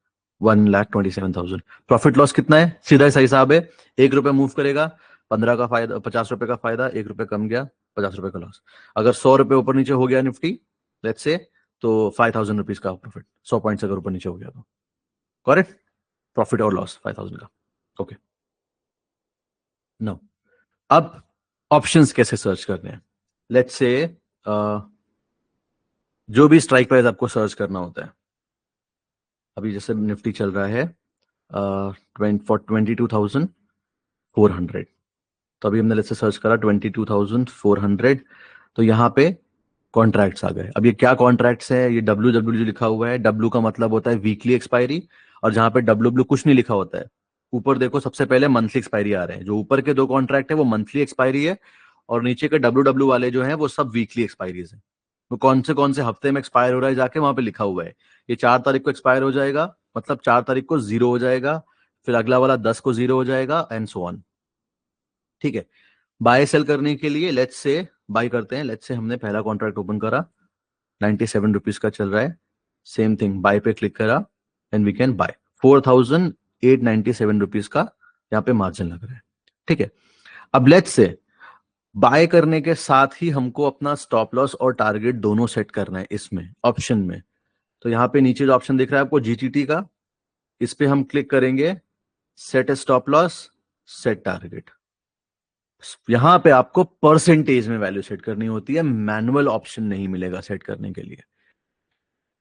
1,27,000। प्रॉफिट लॉस कितना है? सीधा सा हिसाब है, 1 रुपए मूव करेगा 15 का फायदा, 50 रुपए का फायदा, 1 रुपए कम गया 50 रुपए का लॉस। अगर 100 रुपए ऊपर नीचे हो गया निफ्टी लेट्स से, तो 5,000 रुपीज का प्रॉफिट, 100 पॉइंट्स अगर ऊपर नीचे हो गया तो। करेक्ट। प्रॉफिट और लॉस 5,000 का। ओके। नो, अब ऑप्शंस कैसे सर्च करने हैं? लेट्स से जो भी स्ट्राइक प्राइस आपको सर्च करना होता है, अभी जैसे निफ्टी चल रहा है फॉर 22,400। तो अभी हमने लेट्स से सर्च करा 22,400, तो यहाँ पे कॉन्ट्रैक्ट्स आ गए। अब ये क्या कॉन्ट्रैक्ट्स है? ये डब्ल्यू डब्ल्यू जो लिखा हुआ है, डब्ल्यू का मतलब होता है वीकली एक्सपायरी, और जहां पे डब्ल्यू डब्ल्यू कुछ नहीं लिखा होता है, ऊपर देखो सबसे पहले मंथली एक्सपायरी आ रहे हैं। जो ऊपर के दो कॉन्ट्रैक्ट है वो मंथली एक्सपायरी है, और नीचे के डब्ल्यू डब्ल्यू वाले जो है वो सब वीकली एक्सपायरीज है। वो कौन से हफ्ते में एक्सपायर हो रहा है जाके वहां पे लिखा हुआ है। ये 4 तारीख को एक्सपायर हो जाएगा, मतलब 4 तारीख को 0 हो जाएगा, फिर अगला वाला 10 को 0 हो जाएगा, एंड सो ऑन। ठीक है। बाय सेल करने के लिए लेट्स से बाय करते हैं। लेट्स से हमने पहला कॉन्ट्रैक्ट ओपन करा, 97 रुपीज का चल रहा है। सेम थिंग, बाय पे क्लिक करा and we can buy. 4,897 rupees का यहाँ पे मार्जिन लग रहा है। ठीक है। अब लेट्स से बाय करने के साथ ही हमको अपना स्टॉप लॉस और टारगेट दोनों सेट करना है इसमें ऑप्शन में। तो यहाँ पे नीचे जो ऑप्शन दिख रहा है आपको जीटीटी का, इस पे हम क्लिक करेंगे, सेट ए स्टॉप लॉस, सेट टारगेट। यहां पे आपको परसेंटेज में वैल्यू सेट करनी होती है, मैनुअल ऑप्शन नहीं मिलेगा सेट करने के लिए।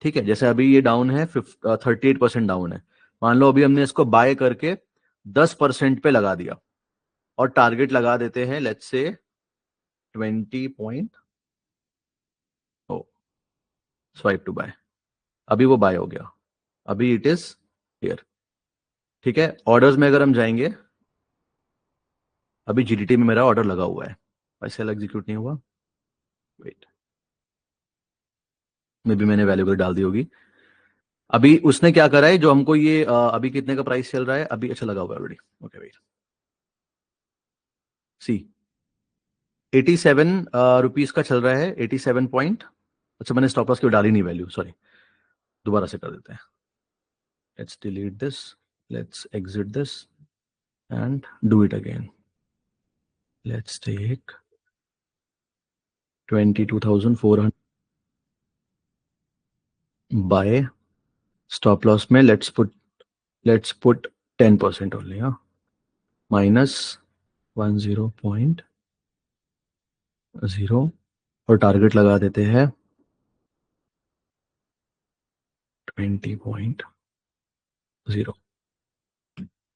ठीक है। जैसे अभी ये डाउन है, 38% डाउन है। मान लो अभी हमने इसको बाय करके 10% पे लगा दिया, और टारगेट लगा देते हैं लेट्स से 20 पॉइंट, ओ स्वाइप टू बाय। अभी वो बाय हो गया, अभी इट इज हियर। ठीक है। ऑर्डर्स में अगर हम जाएंगे, अभी जीडीटी में मेरा ऑर्डर लगा हुआ है, वैसे एग्जीक्यूट नहीं हुआ, वेट, मे बी मैंने वैल्यू डाल दी होगी। अभी उसने क्या करा है, जो हमको ये अभी कितने का प्राइस चल रहा है अभी, अच्छा लगा हुआ है ऑलरेडी, ओके वेट, सी 87 रुपीज का चल रहा है, 87 पॉइंट। अच्छा मैंने स्टॉप लॉस की डाली नहीं वैल्यू, सॉरी, दोबारा से कर देते हैं। Let's delete this, let's exit this and do it again. Let's take 22,400 buy, stop loss में लेट्स पुट 10% ओनली, हाँ, -10.0, और टारगेट लगा देते हैं 20.0,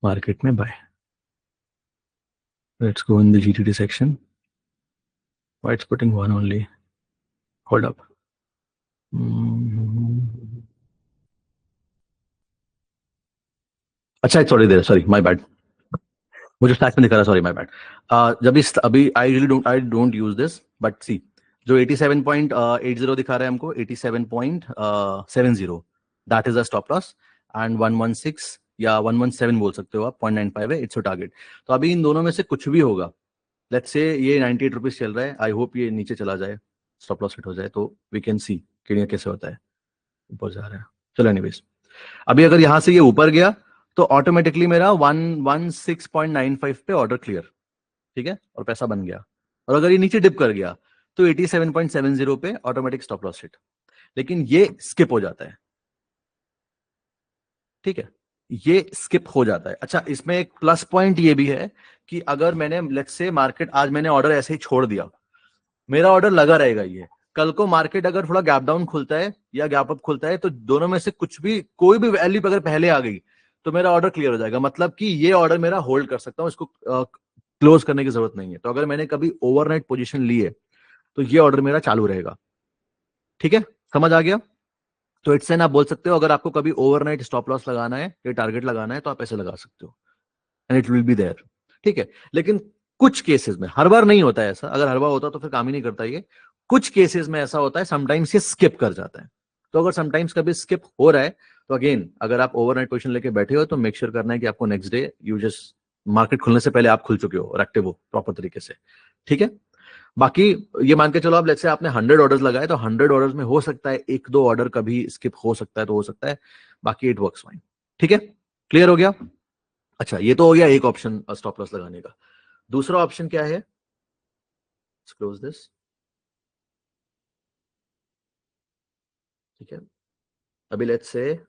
मार्केट में buy. Let's go in the GTT section, why it's putting one only, hold up, अच्छा sorry देर, sorry my bad, मुझे स्टैक में दिखा रहा, सॉरी माय बैड। जब इस अभी I don't use this, but see जो 87.80 दिखा रहा है हमको, 87.70, that is a stop loss, and 116 या 117 बोल सकते हो आप, 0.95 है, इट्स अ टारगेट। तो अभी इन दोनों में से कुछ भी होगा, लेट्स से ये 98 रुपीज चल रहा है, आई होप ये नीचे चला जाए, स्टॉप लॉस हिट हो जाए, तो वी कैन सी कि कैसे होता है, ऊपर जा रहा है। चलो एनीवेज, अभी अगर यहां से ये ऊपर गया तो ऑटोमेटिकली मेरा 116.95 पे ऑर्डर क्लियर, ठीक है, और पैसा बन गया। और अगर ये नीचे डिप कर गया तो 87.70 पे ऑटोमेटिक स्टॉप लॉस हिट, लेकिन ये स्किप हो जाता है। ठीक है, ये स्किप हो जाता है। अच्छा, इसमें एक प्लस पॉइंट ये भी है कि अगर मैंने लेट्स से मार्केट, आज मैंने ऑर्डर ऐसे ही छोड़ दिया, मेरा ऑर्डर लगा रहेगा, ये कल को मार्केट अगर थोड़ा गैप डाउन खुलता है या गैप अप खुलता है, तो दोनों में से कुछ भी, कोई भी वैल्यू अगर पहले आ गई तो मेरा ऑर्डर क्लियर हो जाएगा, मतलब कि ये ऑर्डर मेरा होल्ड कर सकता हूं, इसको क्लोज करने की जरूरत नहीं है। तो अगर मैंने कभी ओवरनाइट पोजीशन ली है तो ये ऑर्डर मेरा चालू रहेगा। ठीक है, समझ आ गया? तो इट्स एन, आप बोल सकते हो अगर आपको कभी ओवरनाइट स्टॉप लॉस लगाना है या टारगेट लगाना है तो आप ऐसे लगा सकते हो, and it will be there. ठीक है, लेकिन कुछ केसेस में, हर बार नहीं होता है ऐसा, अगर हर बार होता तो फिर काम ही नहीं करता ये, कुछ केसेस में ऐसा होता है, समटाइम्स ये स्किप कर जाता है। तो अगर समटाइम्स कभी स्किप हो रहा है तो अगेन, अगर आप ओवरनाइट पोजीशन लेके बैठे हो तो मेक श्योर करना है कि आपको next day you just, market खुलने से पहले आप खुल चुके हो और एक्टिव हो प्रॉपर तरीके से। ठीक है, बाकी ये मान के चलो आप, लेट्स से आपने 100 ऑर्डर्स लगाए, तो 100 ऑर्डर्स में हो सकता है एक दो ऑर्डर कभी स्किप हो सकता है, तो हो सकता है, बाकी इट वर्क्स फाइन। ठीक है, क्लियर हो गया? अच्छा, ये तो हो गया एक ऑप्शन स्टॉप लॉस लगाने का। दूसरा ऑप्शन क्या है? Close this. ठीक है, अभी let's say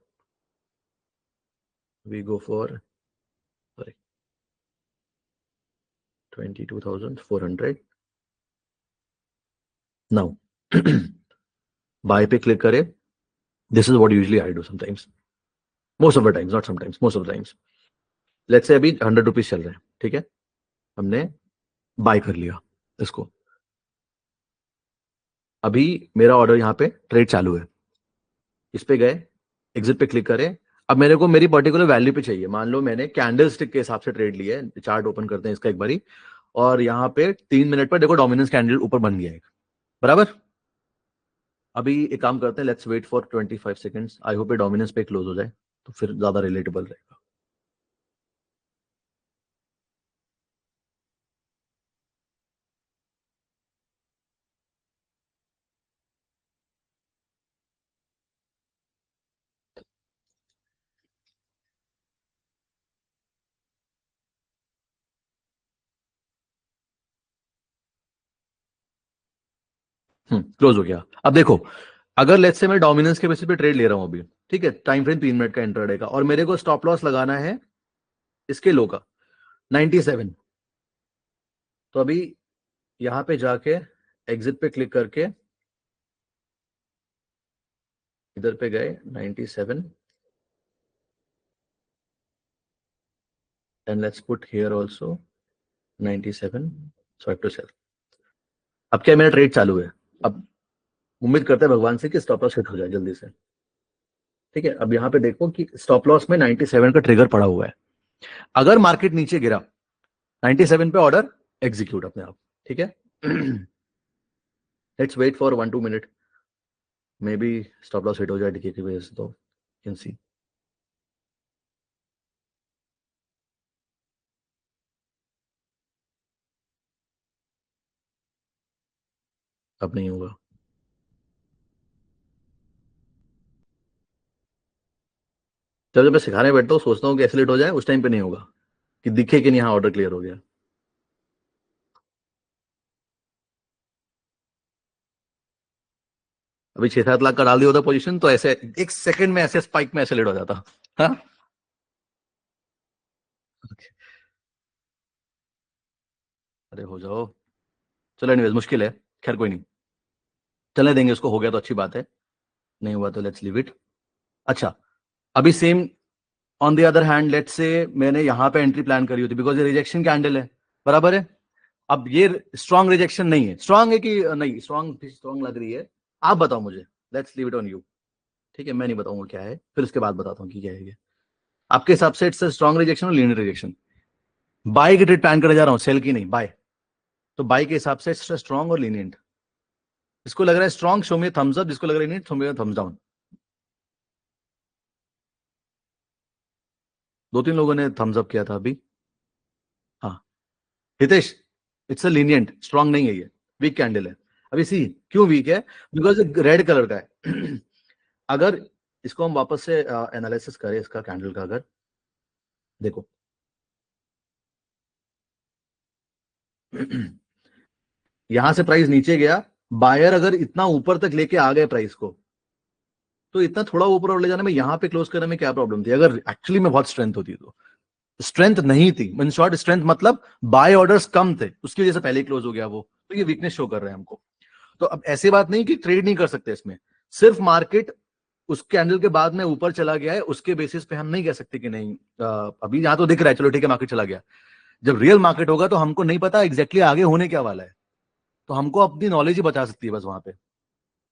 we go for, sorry, 22,400 now. Buy पे क्लिक करें, this is what usually I do sometimes, most of the times, not sometimes, most of the times. Let's say अभी 100 rupees चल रहे हैं, ठीक है, हमने बाय कर लिया इसको। अभी मेरा ऑर्डर यहाँ पे ट्रेड चालू है, इस पे गए, एग्जिट पे क्लिक करें। अब मेरे को मेरी पर्टिकुलर वैल्यू पे चाहिए, मान लो मैंने कैंडल स्टिक के हिसाब से ट्रेड लिया है, चार्ट ओपन करते हैं इसका एक बारी, और यहाँ पे 3 मिनट पर देखो डोमिनेंस कैंडल ऊपर बन गया है, बराबर। अभी एक काम करते हैं, let's wait for 25 seconds, I hope ये डोमिनेंस पे क्लोज हो जाए तो फिर ज्यादा रिलेटेबल रहेगा। क्लोज हो गया। अब देखो, अगर लेट्स से मैं डोमिनेंस के बेसिस पे ट्रेड ले रहा हूं अभी, ठीक है, टाइम फ्रेम 3 मिनट का इंट्राडे का, और मेरे को स्टॉप लॉस लगाना है इसके लो का 97। तो अभी यहां पे जाके एग्जिट पे क्लिक करके इधर पे गए 97, and let's put here also 97, swipe to sell. अब क्या, मेरा ट्रेड चालू है। अब उम्मीद करते हैं भगवान से कि स्टॉप लॉस हिट हो जाए जल्दी से, ठीक है। अब यहाँ पे देखो कि स्टॉप लॉस में 97 का ट्रिगर पड़ा हुआ है। अगर मार्केट नीचे गिरा 97 पे, ऑर्डर एग्जीक्यूट अपने आप, ठीक है। Let's wait for 1-2 minute, may be stop loss hit हो जाए डीके की वजह से, तो कैन सी। अब नहीं होगा। जब जब मैं सिखाने बैठता हूँ सोचता हूँ कि ऐसे लेट हो जाए, उस टाइम पे नहीं होगा, कि दिखे कि नहीं हाँ ऑर्डर क्लियर हो गया। अभी 6-7 लाख का डाल दिया होता पोजीशन तो ऐसे 1 सेकंड में ऐसे स्पाइक में ऐसे लेट हो जाता। हाँ, अरे हो जाओ। चलो एनीवेज, मुश्किल है, खैर कोई नहीं, चलने देंगे उसको, हो गया तो अच्छी बात है, नहीं हुआ तो लेट्स लीव इट। अच्छा, अभी same on the other hand, let's say मैंने यहां पे एंट्री प्लान करी होती, बिकॉज ये रिजेक्शन कैंडल है, बराबर है। अब ये स्ट्रॉन्ग रिजेक्शन नहीं है, स्ट्रॉन्ग है कि नहीं, स्ट्रॉन्ग स्ट्रॉन्ग लग रही है, आप बताओ मुझे, let's leave it on you, ठीक है, मैं नहीं बताऊंगा क्या है, फिर उसके बाद बताता हूँ कि क्या है ये। आपके हिसाब से इट्स स्ट्रॉन्ग रिजेक्शन और लीनियर रिजेक्शन? बाय की ट्रेड प्लान करने जा रहा हूँ, सेल की नहीं, बाय। तो बाय के हिसाब से स्ट्रॉन्ग और लीनियंट, इसको लग रहा है स्ट्रॉन्ग, शो में थम्स अप, जिसको लग रहा है शो में थम्स डाउन। 2-3 लोगों ने थम्स अप किया था अभी। हाँ, Hitesh, it's a lenient, strong नहीं है ये, वीक कैंडल है। अभी सी क्यों वीक है, बिकॉज रेड कलर का है। अगर इसको हम वापस से एनालिसिस करें इसका कैंडल का, अगर देखो यहां से प्राइस नीचे गया, बायर अगर इतना ऊपर तक लेके आ गए प्राइस को, तो इतना थोड़ा ऊपर और ले जाने में, यहां पे क्लोज करने में क्या प्रॉब्लम थी, अगर एक्चुअली में बहुत स्ट्रेंथ होती तो। स्ट्रेंथ नहीं थी, इन शॉर्ट स्ट्रेंथ मतलब बाय ऑर्डर्स कम थे, उसकी वजह से पहले क्लोज हो गया वो, तो ये वीकनेस शो कर रहे हैं हमको। तो अब ऐसी बात नहीं कि ट्रेड नहीं कर सकते इसमें, सिर्फ मार्केट उस कैंडल के बाद में ऊपर चला गया है, उसके बेसिस पे हम नहीं कह सकते कि नहीं, अभी यहां तो दिख रहा है, चलो ठीक है मार्केट चला गया। जब रियल मार्केट होगा तो हमको नहीं पता एग्जैक्टली आगे होने क्या वाला है, तो हमको अपनी नॉलेज ही बचा सकती है बस वहां पे।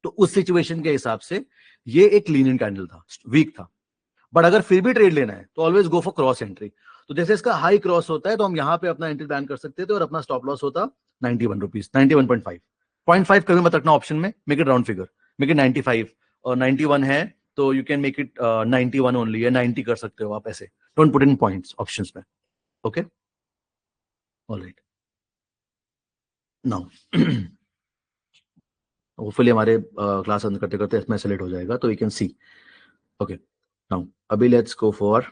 तो उस सिचुएशन के हिसाब से ये एक लीनियंट कैंडल था, वीक था। बट अगर फिर भी ट्रेड लेना है तो always go for cross entry. तो जैसे इसका हाई क्रॉस होता है तो हम यहाँ पे अपना एंट्री प्लान कर सकते थे, और अपना स्टॉप लॉस होता 91 रुपीज, 91.5, 0.5 कभी मत रखना ऑप्शन में, make it round figure, make it 95, और 91 है तो you can make it 91 only, या 90 कर सकते हो आप ऐसे, don't put in points options में। ओके, ऑलराइट, नाउ होपफुली हमारे क्लास अंदर करते करते इसमें सेलेक्ट हो जाएगा तो we can see. Okay, now अभी लेट्स गो फॉर,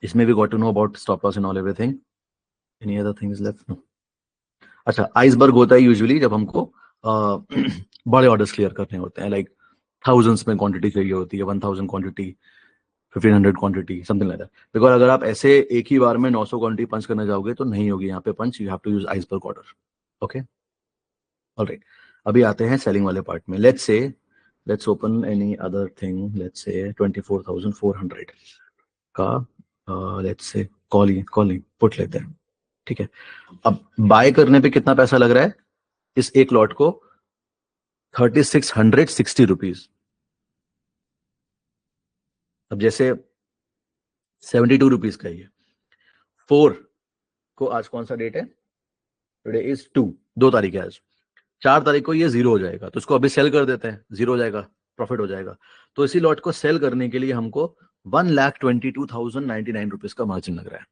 इसमें we got to know about stop loss and all everything, any other things left? अच्छा, आइसबर्ग होता है यूजुअली जब हमको बड़े ऑर्डर्स क्लियर करने होते हैं, लाइक थाउजेंड्स में क्वांटिटी चाहिए होती है, 1000 quantity, 1500 quantity, something like that. Because अगर आप ऐसे एक ही बार में 900 क्वांटिटी पंच करने जाओगे तो नहीं होगी यहाँ पे punch, you have to use iceberg order. Okay, alright, अभी आते हैं सेलिंग वाले पार्ट में। Let's say, let's open any other thing, let's say 24,400 का लेट्स से कॉल पुट लेते हैं, ठीक है। अब बाय करने पे कितना पैसा लग रहा है इस एक लॉट को, 3660 रुपीज। अब जैसे 72 रुपीज का ही है, 4 को, आज कौन सा डेट है, टुडे इज 2, 2 तारीख है आज, 4 तारीख को ये जीरो हो जाएगा, तो इसको अभी सेल कर देते हैं, जीरो हो जाएगा, प्रॉफिट हो जाएगा। तो इसी लॉट को सेल करने के लिए हमको 1,22,099 रुपीज का मार्जिन लग रहा है,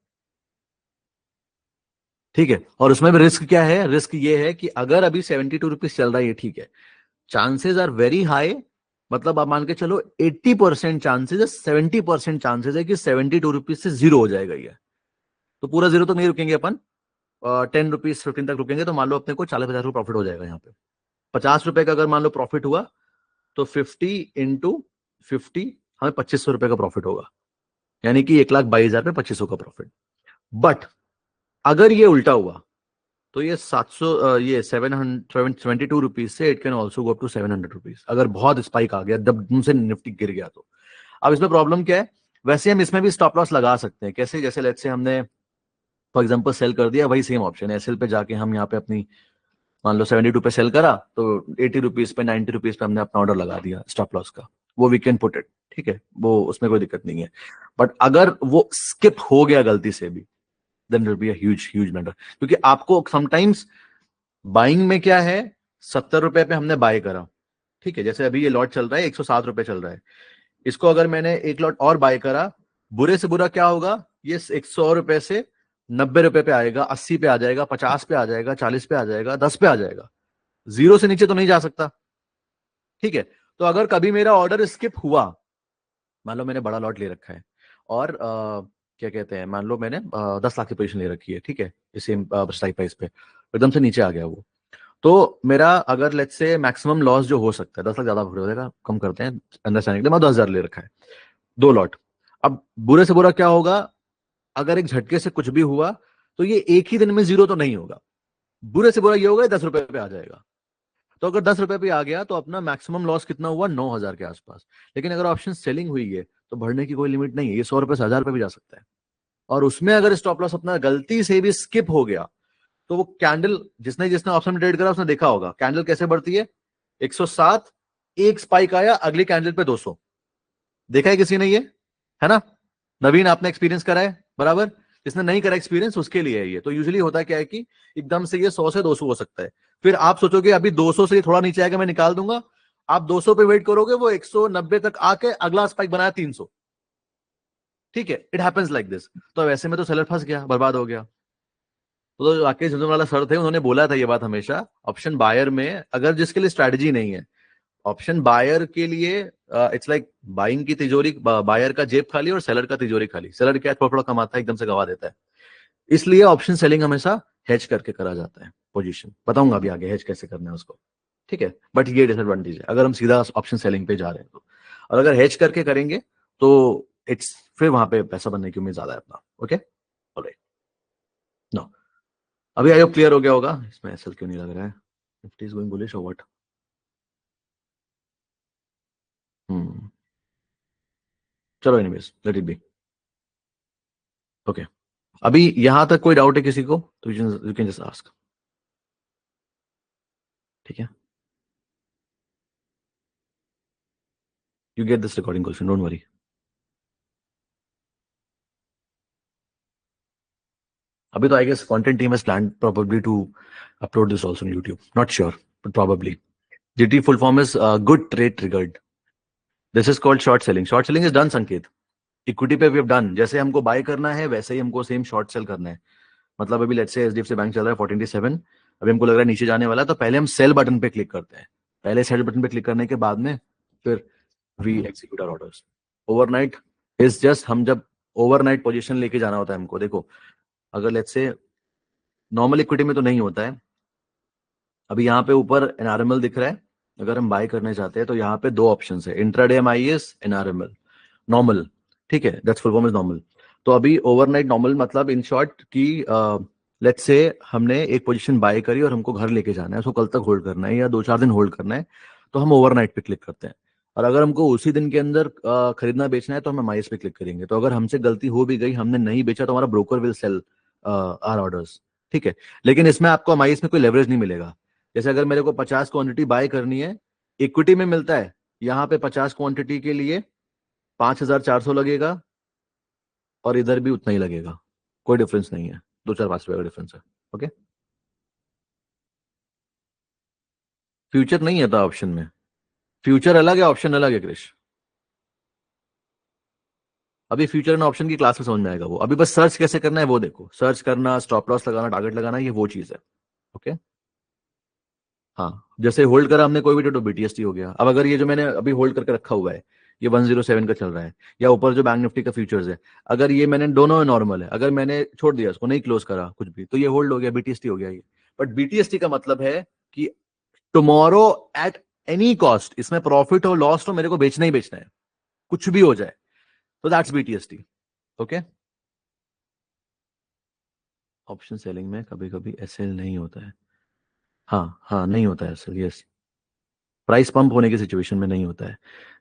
ठीक है। और उसमें भी रिस्क क्या है, रिस्क ये है कि अगर अभी 72 रुपीज चल रहा है, ये ठीक है, चांसेस आर वेरी हाई, मतलब आप मान के चलो 80% चांसेस है, 70% चांसेस है कि 72 रुपीज से जीरो हो जाएगा ये। तो पूरा जीरो तो नहीं रुकेंगे अपन, 10 रुपीज 15 तक रुकेंगे, तो मान लो अपने को 40-50 रुपये प्रॉफिट हो जाएगा यहाँ पे। 50 रुपए का अगर मान लो प्रॉफिट हुआ तो 50 × 50 हमें 2500 रुपए का प्रॉफिट होगा, यानी कि 1,22,000 पे 2500 का प्रॉफिट। बट अगर ये उल्टा हुआ तो ये 700, ये 772 रुपीज से it can also go up to 700 rupees, अगर बहुत स्पाइक आ गया, दम से निफ्टी गिर गया तो। अब इसमें प्रॉब्लम क्या है, वैसे हम इसमें भी स्टॉप लॉस लगा सकते हैं, कैसे, जैसे लेट्स से हमने फॉर एग्जांपल सेल कर दिया, वही सेम ऑप्शन है एसएल पे जाके हम यहाँ पे अपनी, मान लो 72 पे सेल करा, तो 80 रुपीज पे 90 रुपीज पे हमने अपना ऑर्डर लगा दिया स्टॉप लॉस का, वो वी कैन पुट इट, ठीक है, वो उसमें कोई दिक्कत नहीं है। बट अगर वो स्किप हो गया गलती से भी, then will be a huge matter, क्योंकि आपको समटाइम्स बाइंग में क्या है, 70 रुपए पे हमने बाय करा, ठीक है, जैसे अभी ये लॉट चल रहा है 107 रुपए चल रहा है, इसको अगर मैंने एक लॉट और बाय करा, बुरे से बुरा क्या होगा, ये 100 रुपए से 90 रुपए पे आएगा, 80 पे आ जाएगा, 50 पे आ जाएगा, 40 पे आ जाएगा, 10 पे आ जाएगा, जीरो से नीचे तो नहीं जा सकता, ठीक है। तो अगर कभी मेरा ऑर्डर स्किप हुआ, मान लो मैंने बड़ा लॉट ले रखा है और क्या कहते हैं, मान लो मैंने 10 लाख की पोजीशन ले रखी है, ठीक है, सेम स्ट्राइक प्राइस पे, एकदम से नीचे आ गया वो, तो मेरा अगर लेट्स से मैक्सिमम लॉस जो हो सकता है, 10 लाख ज्यादा हो जाएगा, कम करते हैं अंडरस्टैंडिंग के लिए, मैं 10,000 ले रखा है, 2 लॉट। अब बुरे से बुरा क्या होगा, अगर एक झटके से कुछ भी हुआ तो ये एक ही दिन में जीरो तो नहीं होगा, बुरे से बुरा ये होगा 10 रुपए पे आ जाएगा। तो अगर 10 रुपए पे आ गया तो अपना मैक्सिमम लॉस कितना हुआ, 9,000 के आसपास। लेकिन अगर ऑप्शन सेलिंग हुई है तो बढ़ने की कोई लिमिट नहीं है, ये 100 रुपए से 1,000 रुपए भी जा सकता है। और उसमें अगर स्टॉप लॉस अपना गलती से भी स्किप हो गया, तो वो कैंडल, जिसने जिसने ऑप्शन में ट्रेड करा उसने देखा होगा कैंडल कैसे बढ़ती है, 107, एक स्पाइक आया, अगली कैंडल पे 200, देखा है किसी ने ये, है ना। नवीन आपने एक्सपीरियंस करा है बराबर, जिसने नहीं करा एक्सपीरियंस उसके लिए है ये। तो यूजुअली होता क्या है कि एकदम से ये 100 से 200 हो सकता है, फिर आप सोचोगे अभी 200 से थोड़ा नीचे आएगा मैं निकाल दूंगा, आप 200 पे वेट करोगे, वो 190 तक आके अगला स्पाइक बनाया 300, ठीक है, इट हैपेंस लाइक दिस। तो वैसे में तो सेलर फंस गया, बर्बाद हो गया। तो राकेश झुंझुनवाला वाला सर थे, उन्होंने बोला था ये बात हमेशा, ऑप्शन बायर में अगर जिसके लिए स्ट्रैटेजी नहीं है, ऑप्शन बायर के लिए इट्स लाइक बाइंग की तिजोरी, बायर का जेब खाली और सेलर का तिजोरी खाली। सेलर क्या थोड़ा थोड़ा कमाता है, एकदम से गवा देता है, इसलिए ऑप्शन सेलिंग हमेशा हेज करके करा जाता है। पोजीशन बताऊंगा अभी आगे हेज कैसे करना है उसको, ठीक है। बट ये डिसएडवांटेज है अगर हम सीधा ऑप्शन सेलिंग पे जा रहे हैं तो, और अगर हेज करके करेंगे तो इट्स, फिर वहां पे पैसा बनने की उम्मीद ज्यादा है अपना। ओके, ऑलराइट, नो, अभी आई होप क्लियर हो गया होगा। इसमें एसएल क्यों नहीं लग रहा है, निफ्टी इज गोइंग बुलिश और व्हाट। चलो anyways let it be, okay. अभी यहां तक कोई डाउट है किसी को तो यू कैन जस्ट आस्क, ठीक है। You get this recording question, don't worry. अभी तो I guess content team has planned probably to upload this also on YouTube, not sure but probably. GT full form is good trade triggered. This is called short selling. Short selling is done, संकेत। Equity पे we have done, जैसे हमको bye करना है वैसे ही हमको same short cell करना है। मतलब अभी लेट्स से एचडीएफसी बैंक चल रहा है 47, अभी हमको लग रहा है नीचे जाने वाला है, तो पहले हम सेल बटन पे क्लिक करते हैं, पहले सेल बटन पे क्लिक करने के बाद में फिर we execute our orders. Overnight is just, हम जब ओवरनाइट पोजीशन लेके जाना होता है हमको, देखो अगर लेट्स से नॉर्मल इक्विटी में तो नहीं होता है। अभी यहाँ पे ऊपर एनआरएमएल दिख रहा है, अगर हम बाय करने चाहते हैं तो यहाँ पे 2 ऑप्शन है, इंट्राडे एमआईएस, एनआरएमएल, नॉर्मल, ठीक है, that's full form is normal. तो अभी ओवरनाइट नॉर्मल मतलब इन शॉर्ट की लेट्स से हमने एक पोजीशन बाय करी और हमको घर लेके जाना है, उसको कल तक होल्ड करना है या 2-4 दिन होल्ड करना है, तो हम ओवरनाइट पे क्लिक करते हैं। और अगर हमको उसी दिन के अंदर खरीदना बेचना है तो हम एमआईएस पे क्लिक करेंगे। तो अगर हमसे गलती हो भी गई, हमने नहीं बेचा, तो हमारा broker will sell our orders, ठीक है। लेकिन इसमें आपको एमआईएस में कोई लेवरेज नहीं मिलेगा। जैसे अगर मेरे को 50 क्वांटिटी बाय करनी है, इक्विटी में मिलता है, यहाँ पे 50 क्वांटिटी के लिए 5,400 लगेगा, और इधर भी उतना ही लगेगा, कोई डिफरेंस नहीं है, 2-4-5 रुपए का डिफरेंस है। ओके, फ्यूचर नहीं है था ऑप्शन में, फ्यूचर अलग है, ऑप्शन अलग है क्रिश। अभी फ्यूचर एंड ऑप्शन की क्लास में समझ में आएगा वो, अभी बस सर्च कैसे करना है वो देखो, सर्च करना, स्टॉप लॉस लगाना, टारगेट लगाना, ये वो चीज है। ओके, हाँ, जैसे होल्ड करा हमने कोई भी तो बीटीएसटी हो गया। अब अगर ये जो मैंने अभी होल्ड करके रखा हुआ है, ये 107 का चल रहा है, या ऊपर जो बैंक निफ्टी का फ्यूचर्स है, अगर ये मैंने दोनों नॉर्मल है, अगर मैंने छोड़ दिया उसको, नहीं क्लोज करा कुछ भी, तो ये होल्ड हो गया, बीटीएसटी हो गया ये। बट बीटीएसटी का मतलब है कि टुमारो एट एनी कॉस्ट, इसमें प्रॉफिट हो लॉस हो, मेरे को बेचना ही बेचना है, कुछ भी हो जाए, तो that's BTST. Okay, option selling में कभी कभी एसएल नहीं होता है। हाँ हाँ, नहीं होता है एसएल, यस। प्राइस पंप होने की सिचुएशन में नहीं होता है।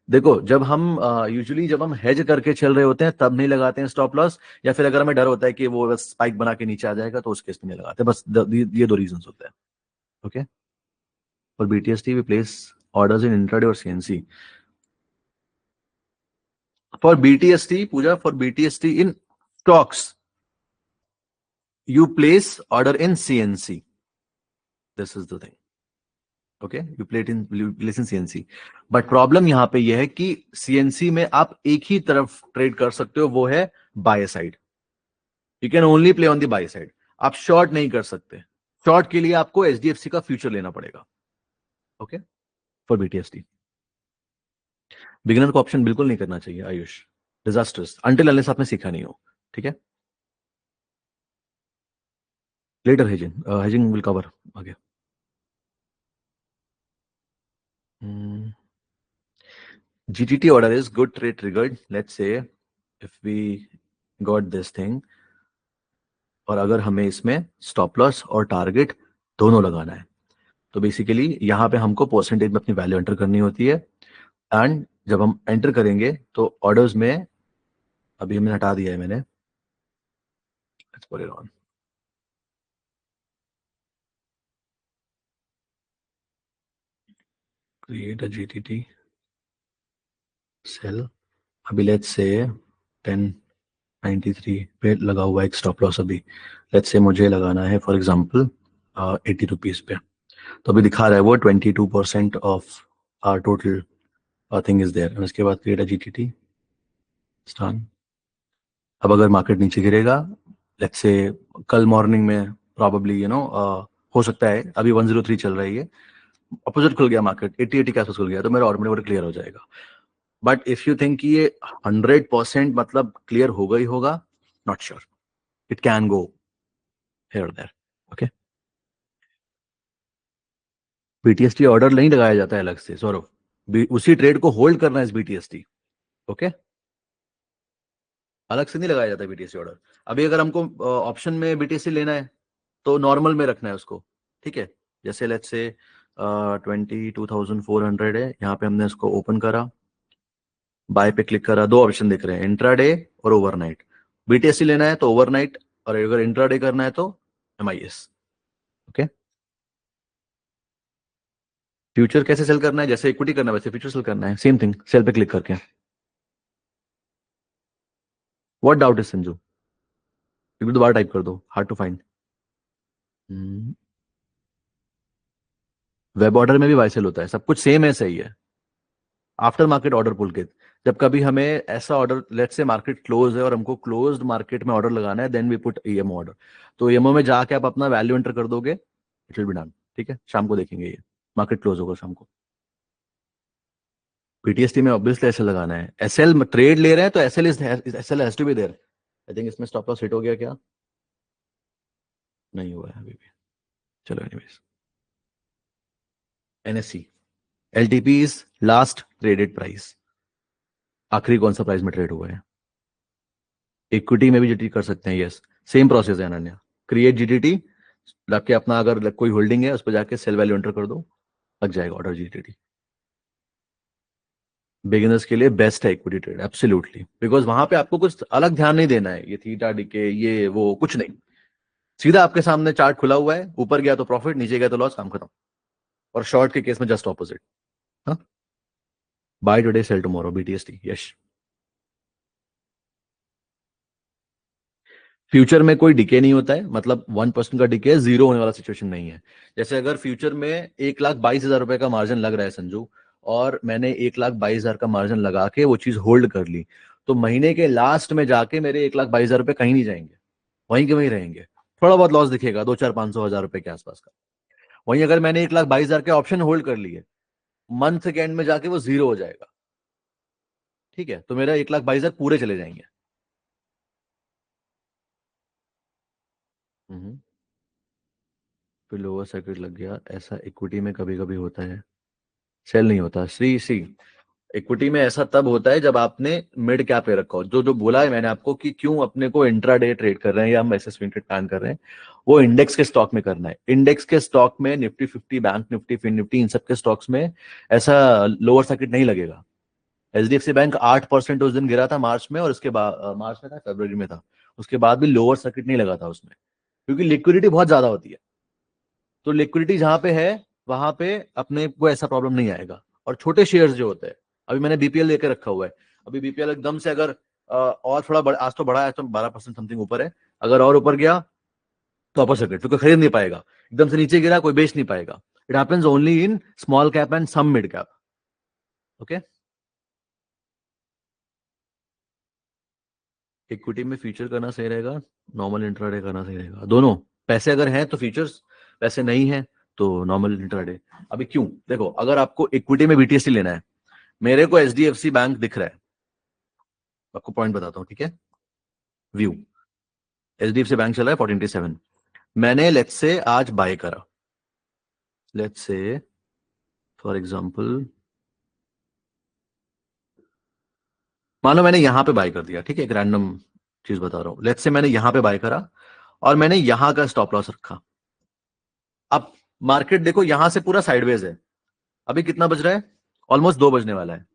देखो, जब हम यूजुअली जब हम हेज करके चल रहे होते हैं तब नहीं लगाते हैं स्टॉप लॉस, या फिर अगर हमें डर होता है कि वो बस स्पाइक बना के नीचे आ जाएगा, तो उस केस में नहीं लगाते, बस ये दो रीजंस होते हैं। ओके, और BTST we place orders in intraday और CNC. For BTST Pooja, for BTST in stocks you place order in CNC. This is the thing. Okay, you place in CNC. But problem यहां पे यह है कि CNC में आप एक ही तरफ ट्रेड कर सकते हो, वो है by side. You can only play on the by side, आप शॉर्ट नहीं कर सकते। शॉर्ट के लिए आपको एचडीएफसी का फ्यूचर लेना पड़ेगा। ओके, फॉर बीटीएसटी बिगिनर को ऑप्शन बिल्कुल नहीं करना चाहिए आयुष, डिजास्टर्स, अंटिल अनलेस आपने सीखा नहीं हो, ठीक है। Later hedging, hedging will cover आगे। GTT order is good trade triggered. Let's say if we got this thing, और अगर हमें इसमें स्टॉप लॉस और टारगेट दोनों लगाना है, तो बेसिकली यहाँ पे हमको परसेंटेज में अपनी वैल्यू एंटर करनी होती है। एंड जब हम एंटर करेंगे तो ऑर्डर्स में, अभी हमने हटा दिया है मैंने, let's put it on. Create a GTT sell, अभी लेट्स से 1093 पे लगा हुआ एक स्टॉप लॉस, अभी लेट्स से मुझे लगाना है फॉर एग्जांपल 80 रुपीज पे, तो अभी दिखा रहा है वो 22% of our total thing is there. उसके बाद क्रिएट अ जीटीटी स्थान। अब अगर मार्केट नीचे गिरेगा, लेट्स से कल मॉर्निंग में प्रोबेबली हो सकता है, अभी 103 चल रही है, अपोजिट खुल गया मार्केट 80 के आसपास खुल गया, तो मेरा ऑटोमेटिक क्लियर हो जाएगा। बट इफ यू थिंक कि ये 100% मतलब क्लियर होगा ही होगा, not sure, it can go here there. Okay, BTST order नहीं लगाया जाता है अलग से सौरभ, उसी ट्रेड को होल्ड करना है बीटीएसटी। ओके, अलग से नहीं लगाया जाता बीटीएससी ऑर्डर। अभी अगर हमको ऑप्शन में बीटीएससी लेना है तो नॉर्मल में रखना है उसको, ठीक है। जैसे लेट्स से 22,400 है, यहाँ पे हमने उसको ओपन करा, बाय पे क्लिक करा, दो ऑप्शन दिख रहे हैं, इंट्राडे और ओवरनाइट। बीटीएससी लेना है तो ओवरनाइट, और अगर इंट्राडे करना है तो एमआईएस। ओके, फ्यूचर कैसे सेल करना है, जैसे इक्विटी करना है वैसे फ्यूचर सेल करना है, सेम थिंग, सेल पे क्लिक करके। व्हाट डाउट इज संजू, एक दोबारा टाइप कर दो, hard to find. Web order में भी बाय सेल होता है, सब कुछ सेम है, सही है। आफ्टर मार्केट ऑर्डर पुल के, जब कभी हमें ऐसा order, let's say market close है और हमको क्लोज्ड मार्केट में ऑर्डर लगाना है, then we put EMO order. तो ईएमओ में जाके आप अपना वैल्यू एंटर कर दोगे, इट विल बी डन, ठीक है। शाम को देखेंगे ये, मार्केट क्लोज होगा शाम को। पीटीएसटी में ऑब्वियसली एसएल लगाना है, एसएल ट्रेड ले रहे हैं तो SL has to be there. I think इसमें स्टॉप लॉस हिट हो गया क्या, नहीं हुआ है अभी भी, चलो anyways. NSC, LTP is last traded price, आखिरी कौन सा प्राइस में ट्रेड हुआ है। इक्विटी में भी जीटी कर सकते हैं, यस, सेम प्रोसेस है अनन्या। क्रिएट जीटीटी, जाके अपना अगर कोई होल्डिंग है उस पर जाके सेल वैल्यू एंटर कर दो, लग जाएगा ऑर्डर जीटीटी। बिगिनर्स के लिए बेस्ट है इक्विटी ट्रेड, एब्सोल्युटली, बिकॉज वहां पे आपको कुछ अलग ध्यान नहीं देना है, ये थीटा डीके ये वो कुछ नहीं, सीधा आपके सामने चार्ट खुला हुआ है, ऊपर गया तो प्रॉफिट, नीचे गया तो लॉस, काम खत्म। और शॉर्ट के केस में जस्ट ऑपोजिट। हाँ, buy today sell tomorrow, BTST, yes. Future में कोई डिके नहीं होता है, मतलब 1% का डिके, जीरो होने वाला सिचुएशन नहीं है। जैसे अगर फ्यूचर में 1,22,000 रुपए का मार्जिन लग रहा है संजू, और मैंने 1,22,000 का मार्जिन लगा के वो चीज होल्ड कर ली, तो महीने के लास्ट में जाके मेरे 1,22,000 रुपए कहीं नहीं जाएंगे, वहीं के वहीं रहेंगे। थोड़ा बहुत लॉस दिखेगा, 2, 4, 500 हजार रुपए के आसपास का। वहीं अगर मैंने 1,22,000 के ऑप्शन होल्ड कर लिए, मंथ के एंड में जाके वो जीरो हो जाएगा। ठीक है, तो मेरा 1,22,000 पूरे चले जाएंगे। हम्म। फिर लोअर सर्किट लग गया, ऐसा इक्विटी में कभी कभी होता है, सेल नहीं होता। सी सी, इक्विटी में ऐसा तब होता है जब आपने मिड कैप पे रखा हो, जो जो बोला है मैंने आपको कि क्यों अपने को इंट्राडे ट्रेड कर रहे हैं या हम ऐसे स्विंग ट्रेड प्लान कर रहे हैं, वो इंडेक्स के स्टॉक में करना है। इंडेक्स के स्टॉक में Nifty 50, bank Nifty, Fin Nifty, इन सब के स्टॉक्स में ऐसा लोअर सर्किट नहीं लगेगा। एचडीएफसी बैंक 8% उस दिन गिरा था मार्च में, और उसके बाद मार्च में था, फरवरी में था, उसके बाद भी लोअर सर्किट नहीं लगा था उसमें, क्योंकि लिक्विडिटी बहुत ज्यादा होती है। तो लिक्विडिटी जहां पे है, वहां पे अपने को ऐसा प्रॉब्लम नहीं आएगा। और छोटे शेयर्स जो होते हैं, अभी मैंने बीपीएल लेके रखा हुआ है, अभी बीपीएल एकदम से अगर और थोड़ा आज तो बढ़ा है, तो 12% समथिंग ऊपर है, अगर और ऊपर गया तो अपर सर्किट, तो कोई खरीद नहीं पाएगा। एकदम से नीचे गिरा, कोई बेच नहीं पाएगा। It happens only in small cap and some mid cap. Okay. Equity में फ्यूचर करना सही रहेगा, नॉर्मल इंट्राडे करना सही रहेगा, दोनों। पैसे अगर हैं तो फ्यूचर्स, पैसे नहीं है तो नॉर्मल इंट्राडे। अभी क्यों, देखो, अगर आपको इक्विटी में बीटीएससी लेना है, मेरे को एचडीएफसी बैंक दिख रहा है, आपको पॉइंट बताता हूँ, ठीक है। व्यू, एचडीएफसी बैंक चला है 1487, मैंने लेट्स से आज बाय करा, लेट्स से फॉर एग्जांपल, मान लो मैंने यहां पे बाय कर दिया, ठीक है, एक रैंडम चीज बता रहा हूँ, लेट्स से मैंने यहां पे बाय करा और मैंने यहां का स्टॉप लॉस रखा। अब मार्केट देखो यहां से पूरा साइडवेज है, अभी कितना बज रहा है, ऑलमोस्ट 2 बजने वाला है।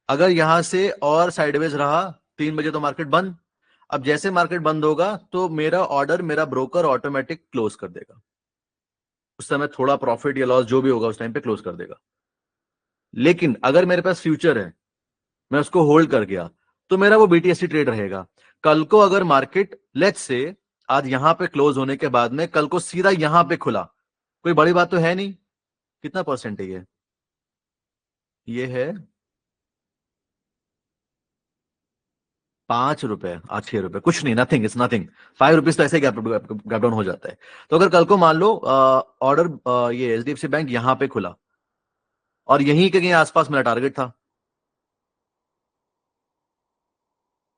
अगर यहां से और साइडवेज रहा, 3 बजे तो मार्केट बंद। अब जैसे मार्केट बंद होगा तो मेरा ऑर्डर मेरा ब्रोकर ऑटोमेटिक क्लोज कर देगा, उस समय थोड़ा प्रॉफिट या लॉस जो भी होगा उस टाइम पे क्लोज कर देगा। लेकिन अगर मेरे पास फ्यूचर है, मैं उसको होल्ड कर गया, तो मेरा वो बीटीएससी ट्रेड रहेगा। कल को अगर मार्केट लेट्स से आज यहां पे क्लोज होने के बाद में कल को सीधा यहां पे खुला, कोई बड़ी बात तो है नहीं। कितना परसेंट है ये है 5 रुपए, आज 6 रुपए, कुछ नहीं, नथिंग, इट्स नथिंग। 5 रुपीज तो ऐसे गैप डाउन हो जाता है। तो अगर कल को मान लो ऑर्डर ये एचडीएफसी बैंक यहां पे खुला और यहीं के कहीं आसपास मेरा टारगेट था,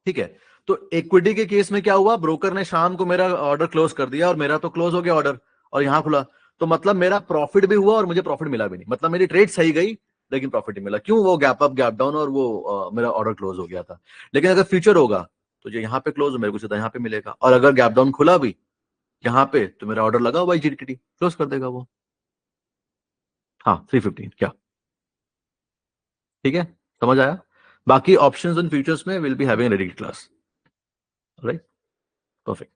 ठीक है, तो इक्विटी के केस में क्या हुआ, ब्रोकर ने शाम को मेरा ऑर्डर क्लोज कर दिया और मेरा तो क्लोज हो गया ऑर्डर, और यहां खुला, तो मतलब मेरा प्रॉफिट भी हुआ और मुझे प्रॉफिट मिला भी नहीं, मतलब मेरी ट्रेड सही गई लेकिन प्रॉफिट नहीं मिला। क्यों, वो गैप अप गैप डाउन और वो मेरा ऑर्डर क्लोज हो गया था। लेकिन अगर फ्यूचर होगा तो जो यहाँ पे क्लोज हो मेरे को सीधा यहाँ पे मिलेगा, और अगर गैप डाउन खुला भी यहाँ पे तो मेरा ऑर्डर लगा हुआ जीटीटी क्लोज कर देगा वो। हाँ, 315 क्या, ठीक है, समझ आया। बाकी ऑप्शंस एंड फीचर्स में will be having ready class, right, perfect.